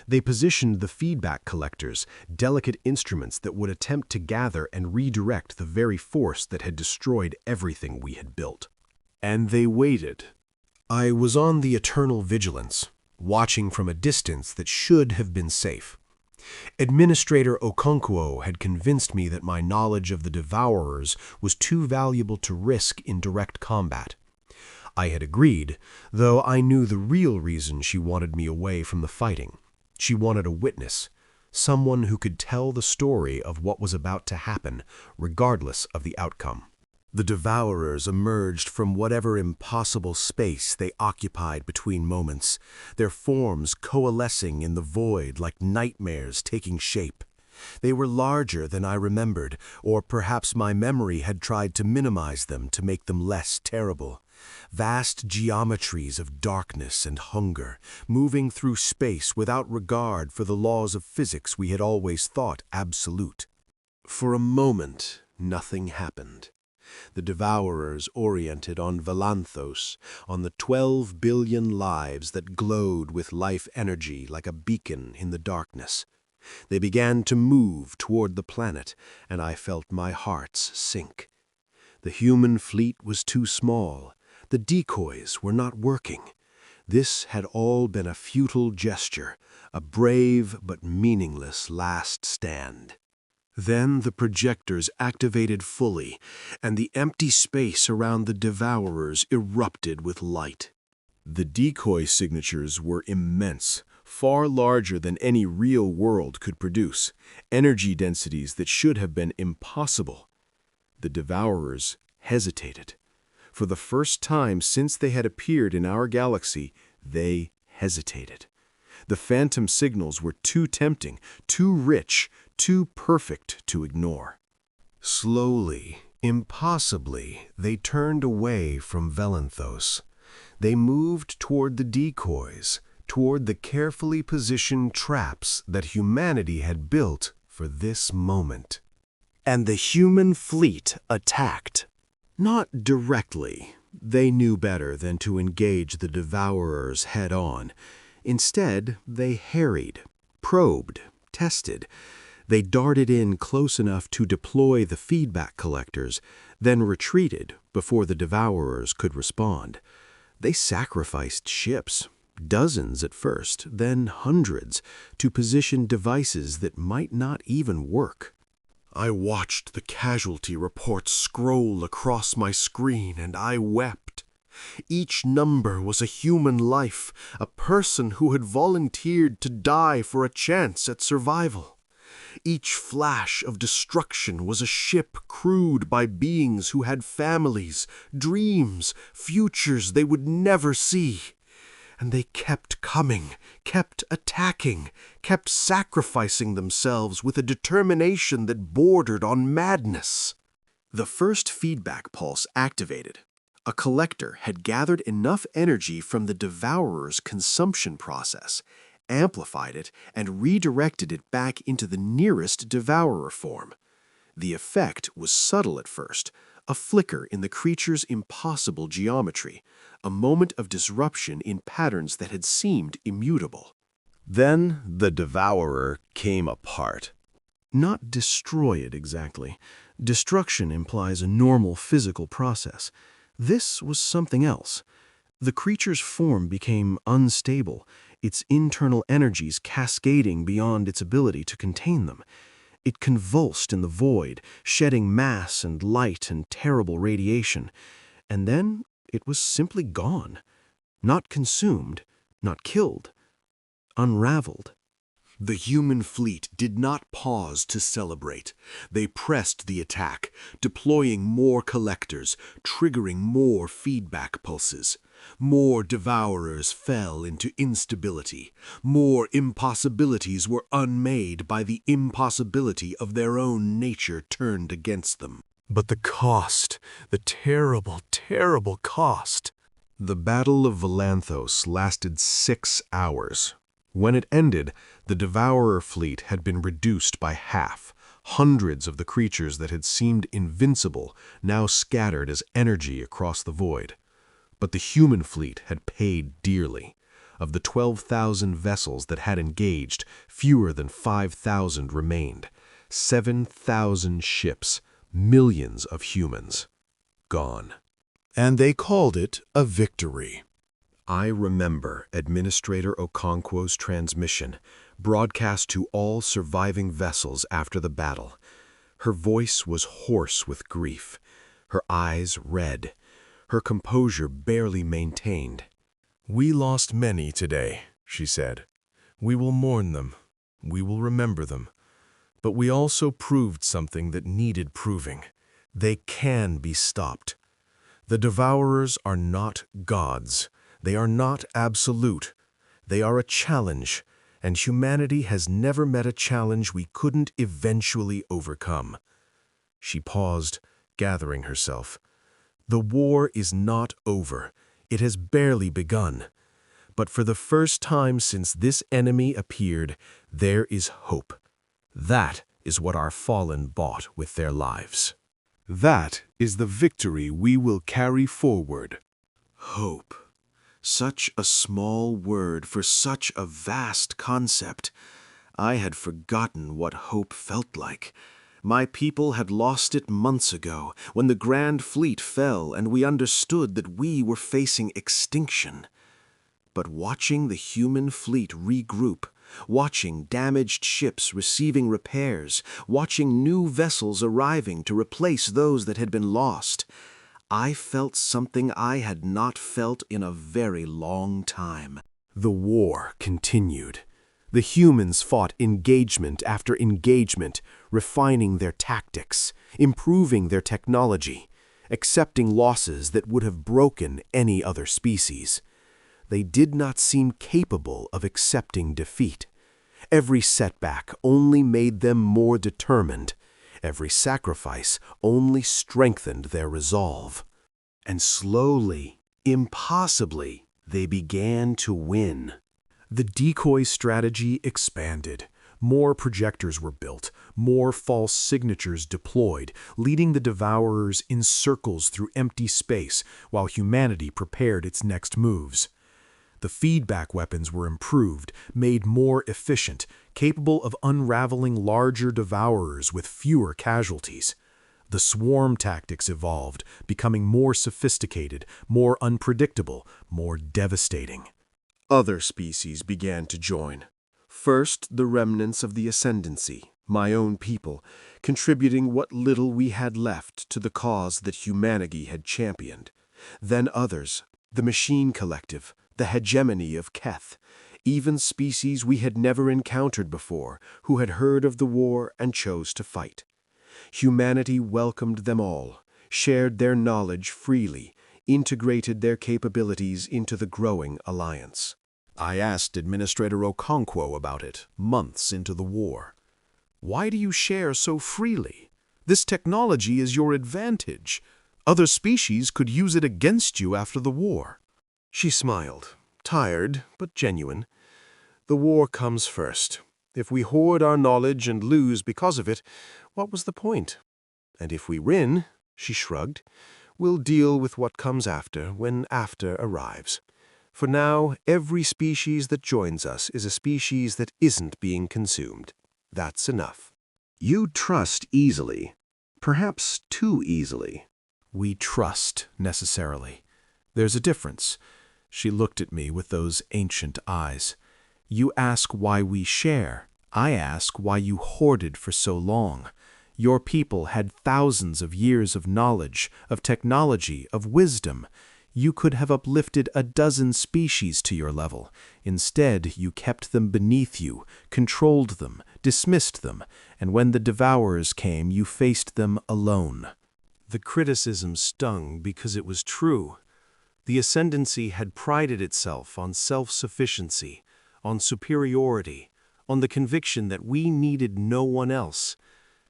They positioned the feedback collectors, delicate instruments that would attempt to gather and redirect the very force that had destroyed everything we had built. And they waited. I was on the eternal vigilance, watching from a distance that should have been safe. Administrator Okonkwo had convinced me that my knowledge of the Devourers was too valuable to risk in direct combat. I had agreed, though I knew the real reason she wanted me away from the fighting. She wanted a witness, someone who could tell the story of what was about to happen, regardless of the outcome. The Devourers emerged from whatever impossible space they occupied between moments, their forms coalescing in the void like nightmares taking shape. They were larger than I remembered, or perhaps my memory had tried to minimize them to make them less terrible. Vast geometries of darkness and hunger, moving through space without regard for the laws of physics we had always thought absolute. For a moment, nothing happened. The Devourers oriented on Valanthos, on the 12 billion lives that glowed with life energy like a beacon in the darkness. They began to move toward the planet, and I felt my hearts sink. The human fleet was too small. The decoys were not working. This had all been a futile gesture, a brave but meaningless last stand. Then the projectors activated fully, and the empty space around the Devourers erupted with light. The decoy signatures were immense, far larger than any real world could produce, energy densities that should have been impossible. The Devourers hesitated. For the first time since they had appeared in our galaxy, they hesitated. The phantom signals were too tempting, too rich, too perfect to ignore. Slowly, impossibly, they turned away from Valanthos. They moved toward the decoys, toward the carefully positioned traps that humanity had built for this moment. And the human fleet attacked. Not directly. They knew better than to engage the Devourers head-on. Instead, they harried, probed, tested. They darted in close enough to deploy the feedback collectors, then retreated before the Devourers could respond. They sacrificed ships, dozens at first, then hundreds, to position devices that might not even work. I watched the casualty reports scroll across my screen, and I wept. Each number was a human life, a person who had volunteered to die for a chance at survival. Each flash of destruction was a ship crewed by beings who had families, dreams, futures they would never see. And they kept coming, kept attacking, kept sacrificing themselves with a determination that bordered on madness. The first feedback pulse activated. A collector had gathered enough energy from the Devourer's consumption process, amplified it, and redirected it back into the nearest Devourer form. The effect was subtle at first, a flicker in the creature's impossible geometry, a moment of disruption in patterns that had seemed immutable. Then the Devourer came apart. Not destroy it exactly. Destruction implies a normal physical process. This was something else. The creature's form became unstable, its internal energies cascading beyond its ability to contain them. It convulsed in the void, shedding mass and light and terrible radiation. And then it was simply gone. Not consumed, not killed. Unraveled. The human fleet did not pause to celebrate. They pressed the attack, deploying more collectors, triggering more feedback pulses. More Devourers fell into instability. More impossibilities were unmade by the impossibility of their own nature turned against them. But the cost, the terrible, terrible cost. The Battle of Valanthos lasted 6 hours. When it ended, the Devourer fleet had been reduced by half. Hundreds of the creatures that had seemed invincible now scattered as energy across the void. But the human fleet had paid dearly. Of the 12,000 vessels that had engaged, fewer than 5,000 remained. 7,000 ships, millions of humans. Gone. And they called it a victory. I remember Administrator Okonkwo's transmission, broadcast to all surviving vessels after the battle. Her voice was hoarse with grief, her eyes red, her composure barely maintained. "We lost many today," she said. "We will mourn them. We will remember them. But we also proved something that needed proving. They can be stopped. The Devourers are not gods. They are not absolute. They are a challenge, and humanity has never met a challenge we couldn't eventually overcome." She paused, gathering herself. "The war is not over. It has barely begun. But for the first time since this enemy appeared, there is hope. That is what our fallen bought with their lives." That is the victory we will carry forward. Hope. Such a small word for such a vast concept. I had forgotten what hope felt like. My people had lost it months ago, when the Grand Fleet fell and we understood that we were facing extinction. But watching the human fleet regroup, watching damaged ships receiving repairs, watching new vessels arriving to replace those that had been lost, I felt something I had not felt in a very long time. The war continued. The humans fought engagement after engagement, refining their tactics, improving their technology, accepting losses that would have broken any other species. They did not seem capable of accepting defeat. Every setback only made them more determined. Every sacrifice only strengthened their resolve. And slowly, impossibly, they began to win. The decoy strategy expanded. More projectors were built, more false signatures deployed, leading the Devourers in circles through empty space while humanity prepared its next moves. The feedback weapons were improved, made more efficient, capable of unraveling larger Devourers with fewer casualties. The swarm tactics evolved, becoming more sophisticated, more unpredictable, more devastating. Other species began to join. First, the remnants of the Ascendancy, my own people, contributing what little we had left to the cause that humanity had championed. Then others, the Machine Collective, the hegemony of Keth, even species we had never encountered before, who had heard of the war and chose to fight. Humanity welcomed them all, shared their knowledge freely, integrated their capabilities into the growing alliance. I asked Administrator Okonkwo about it, months into the war. Why do you share so freely? This technology is your advantage. Other species could use it against you after the war. She smiled, tired but genuine. The war comes first. If we hoard our knowledge and lose because of it, what was the point? And if we win, she shrugged, we'll deal with what comes after when after arrives. For now, every species that joins us is a species that isn't being consumed. That's enough. You trust easily, perhaps too easily. We trust, necessarily. There's a difference. She looked at me with those ancient eyes. You ask why we share. I ask why you hoarded for so long. Your people had thousands of years of knowledge, of technology, of wisdom. You could have uplifted a dozen species to your level. Instead, you kept them beneath you, controlled them, dismissed them, and when the Devourers came, you faced them alone. The criticism stung because it was true. The Ascendancy had prided itself on self-sufficiency, on superiority, on the conviction that we needed no one else,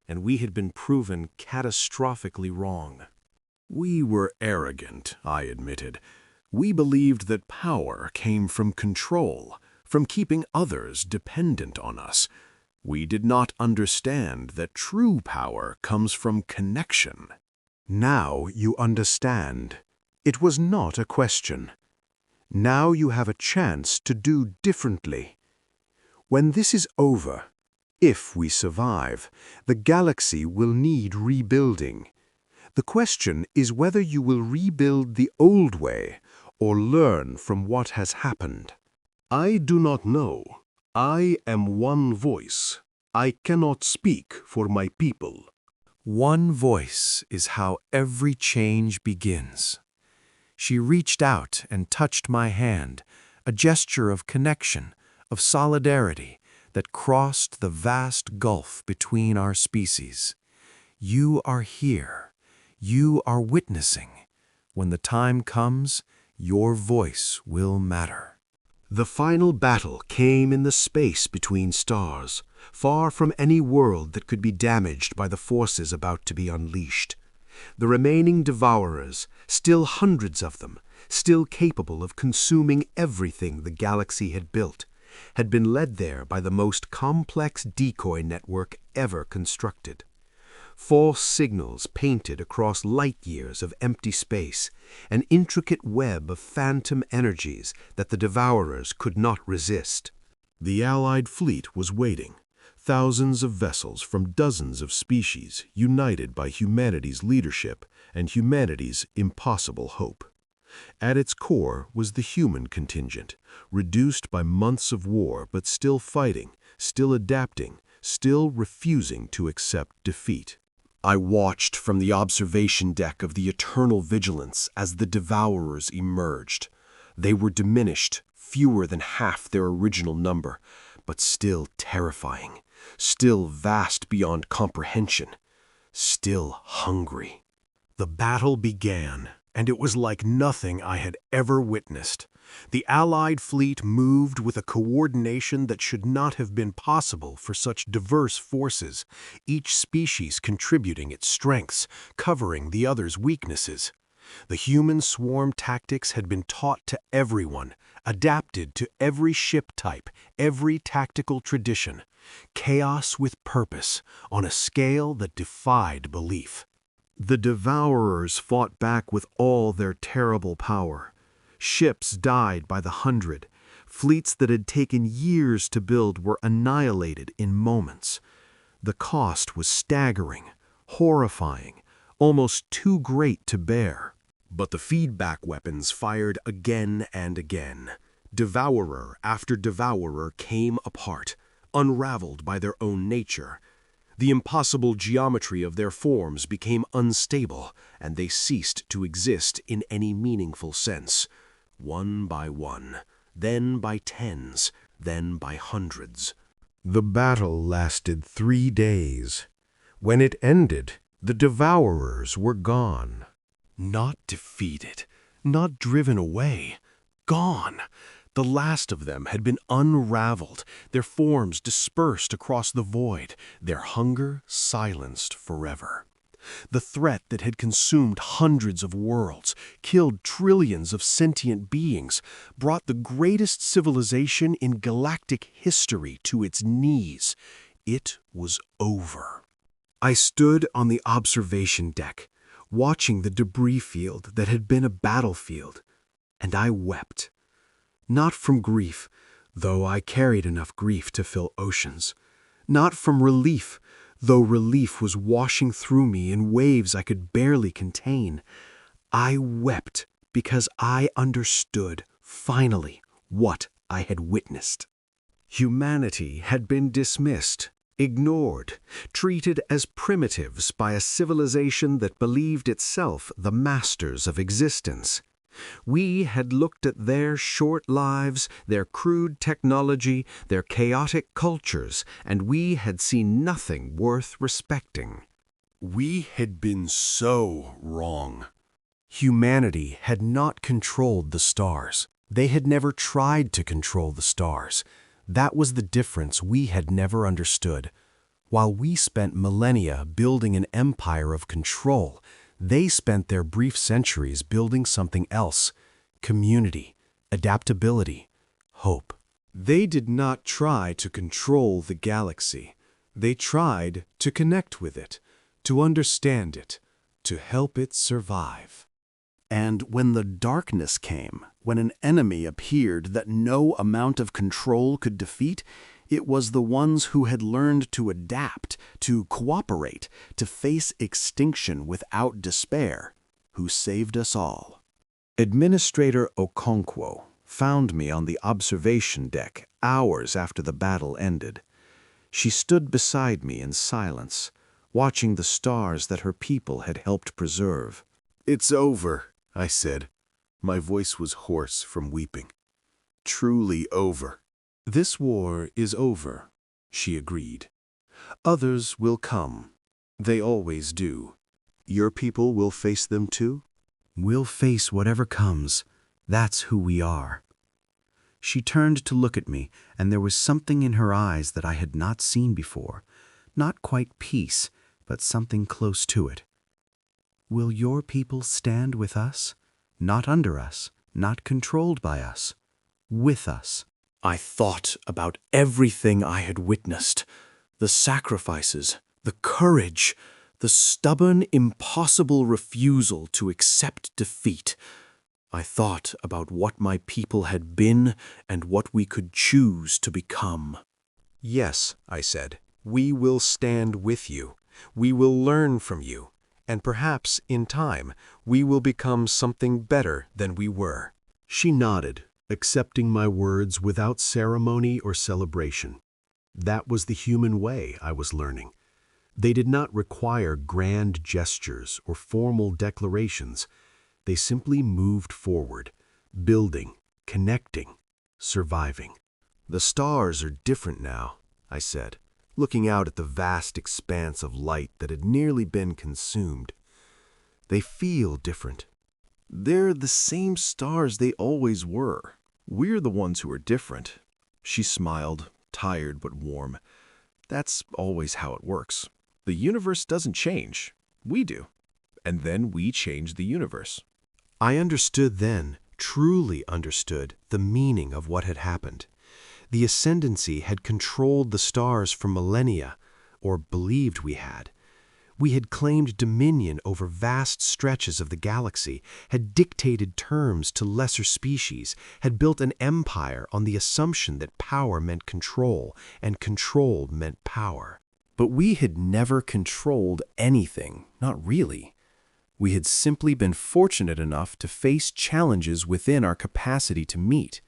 and we had been proven catastrophically wrong. We were arrogant, I admitted. We believed that power came from control, from keeping others dependent on us. We did not understand that true power comes from connection. Now you understand. It was not a question. Now you have a chance to do differently. When this is over, if we survive, the galaxy will need rebuilding. The question is whether you will rebuild the old way or learn from what has happened. I do not know. I am one voice. I cannot speak for my people. One voice is how every change begins. She reached out and touched my hand, a gesture of connection, of solidarity that crossed the vast gulf between our species. You are here. You are witnessing. When the time comes, your voice will matter. The final battle came in the space between stars, far from any world that could be damaged by the forces about to be unleashed. The remaining Devourers, still hundreds of them, still capable of consuming everything the galaxy had built, had been led there by the most complex decoy network ever constructed. false signals painted across light years of empty space, an intricate web of phantom energies that the Devourers could not resist. The Allied fleet was waiting, thousands of vessels from dozens of species united by humanity's leadership and humanity's impossible hope. At its core was the human contingent, reduced by months of war but still fighting, still adapting, still refusing to accept defeat. I watched from the observation deck of the Eternal Vigilance as the Devourers emerged. They were diminished, fewer than half their original number, but still terrifying, still vast beyond comprehension, still hungry. The battle began, and it was like nothing I had ever witnessed. The Allied fleet moved with a coordination that should not have been possible for such diverse forces, each species contributing its strengths, covering the other's weaknesses. The human swarm tactics had been taught to everyone, adapted to every ship type, every tactical tradition. Chaos with purpose, on a scale that defied belief. The Devourers fought back with all their terrible power. Ships died by the hundred. Fleets that had taken years to build were annihilated in moments. The cost was staggering, horrifying, almost too great to bear. But the feedback weapons fired again and again. Devourer after devourer came apart, unraveled by their own nature. The impossible geometry of their forms became unstable, and they ceased to exist in any meaningful sense. One by one, then by tens, then by hundreds. The battle lasted 3 days. When it ended, the Devourers were gone. Not defeated, not driven away, gone. The last of them had been unraveled, their forms dispersed across the void, their hunger silenced forever. The threat that had consumed hundreds of worlds, killed trillions of sentient beings, brought the greatest civilization in galactic history to its knees. It was over. I stood on the observation deck, watching the debris field that had been a battlefield, and I wept. Not from grief, though I carried enough grief to fill oceans. Not from relief, though relief was washing through me in waves I could barely contain. I wept because I understood, finally, what I had witnessed. Humanity had been dismissed, ignored, treated as primitives by a civilization that believed itself the masters of existence. We had looked at their short lives, their crude technology, their chaotic cultures, and we had seen nothing worth respecting. We had been so wrong. Humanity had not controlled the stars. They had never tried to control the stars. That was the difference we had never understood. While we spent millennia building an empire of control, they spent their brief centuries building something else: community, adaptability, hope. They did not try to control the galaxy. They tried to connect with it, to understand it, to help it survive. And when the darkness came, when an enemy appeared that no amount of control could defeat, it was the ones who had learned to adapt, to cooperate, to face extinction without despair, who saved us all. Administrator Okonkwo found me on the observation deck hours after the battle ended. She stood beside me in silence, watching the stars that her people had helped preserve. "It's over," I said. My voice was hoarse from weeping. "Truly over." "This war is over," she agreed. "Others will come. They always do. Your people will face them too? We'll face whatever comes. That's who we are. She turned to look at me, and there was something in her eyes that I had not seen before. Not quite peace, but something close to it. Will your people stand with us? Not under us, not controlled by us. With us. I thought about everything I had witnessed. The sacrifices, the courage, The stubborn, impossible refusal to accept defeat. I thought about what my people had been and what we could choose to become. Yes, I said, we will stand with you. We will learn from you. And perhaps, in time, we will become something better than we were. She nodded, accepting my words without ceremony or celebration. That was the human way, I was learning. They did not require grand gestures or formal declarations. They simply moved forward, building, connecting, surviving. The stars are different now, I said, looking out at the vast expanse of light that had nearly been consumed. They feel different. They're the same stars they always were. We're the ones who are different. She smiled, tired but warm. That's always how it works. The universe doesn't change. We do. And then we change the universe. I understood then, truly understood, the meaning of what had happened. The Ascendancy had controlled the stars for millennia, or believed we had. We had claimed dominion over vast stretches of the galaxy, had dictated terms to lesser species, had built an empire on the assumption that power meant control, and control meant power. But we had never controlled anything, not really. We had simply been fortunate enough to face challenges within our capacity to meet.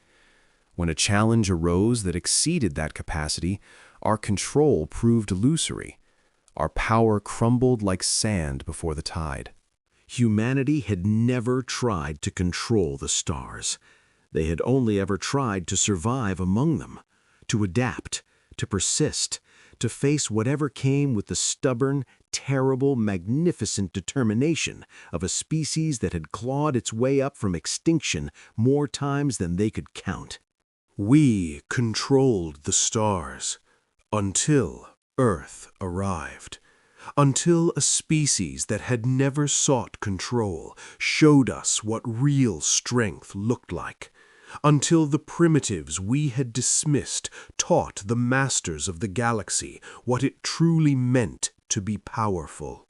When a challenge arose that exceeded that capacity, our control proved illusory. Our power crumbled like sand before the tide. Humanity had never tried to control the stars. They had only ever tried to survive among them, to adapt, to persist, to face whatever came with the stubborn, terrible, magnificent determination of a species that had clawed its way up from extinction more times than they could count. We controlled the stars until Earth arrived, until a species that had never sought control showed us what real strength looked like, until the primitives we had dismissed taught the masters of the galaxy what it truly meant to be powerful.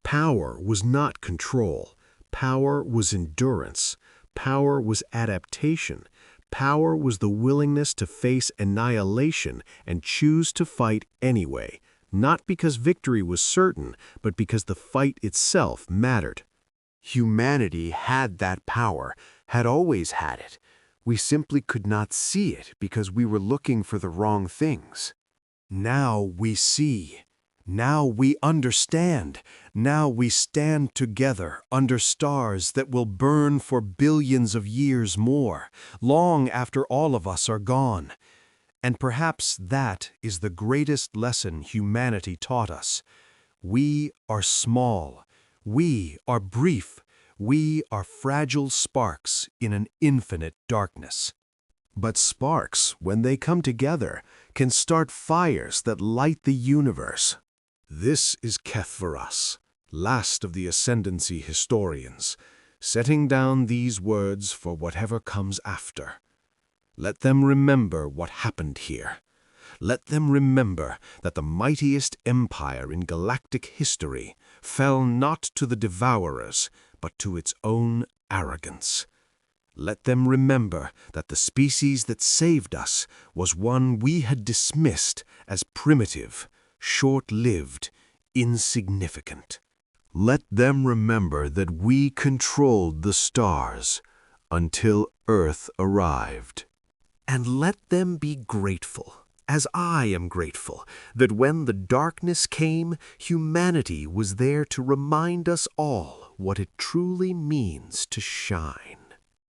Power was not control. Power was endurance. Power was adaptation. Power was the willingness to face annihilation and choose to fight anyway, not because victory was certain, but because the fight itself mattered. Humanity had that power, had always had it. We simply could not see it because we were looking for the wrong things. Now we see. Now we understand. Now we stand together under stars that will burn for billions of years more, long after all of us are gone. And perhaps that is the greatest lesson humanity taught us. We are small. We are brief. We are fragile sparks in an infinite darkness. But sparks, when they come together, can start fires that light the universe. This is Kethvaras, last of the Ascendancy historians, setting down these words for whatever comes after. Let them remember what happened here. Let them remember that the mightiest empire in galactic history fell not to the devourers, but to its own arrogance. Let them remember that the species that saved us was one we had dismissed as primitive, short-lived, insignificant. Let them remember that we controlled the stars until Earth arrived. And let them be grateful, as I am grateful, that when the darkness came, humanity was there to remind us all what it truly means to shine.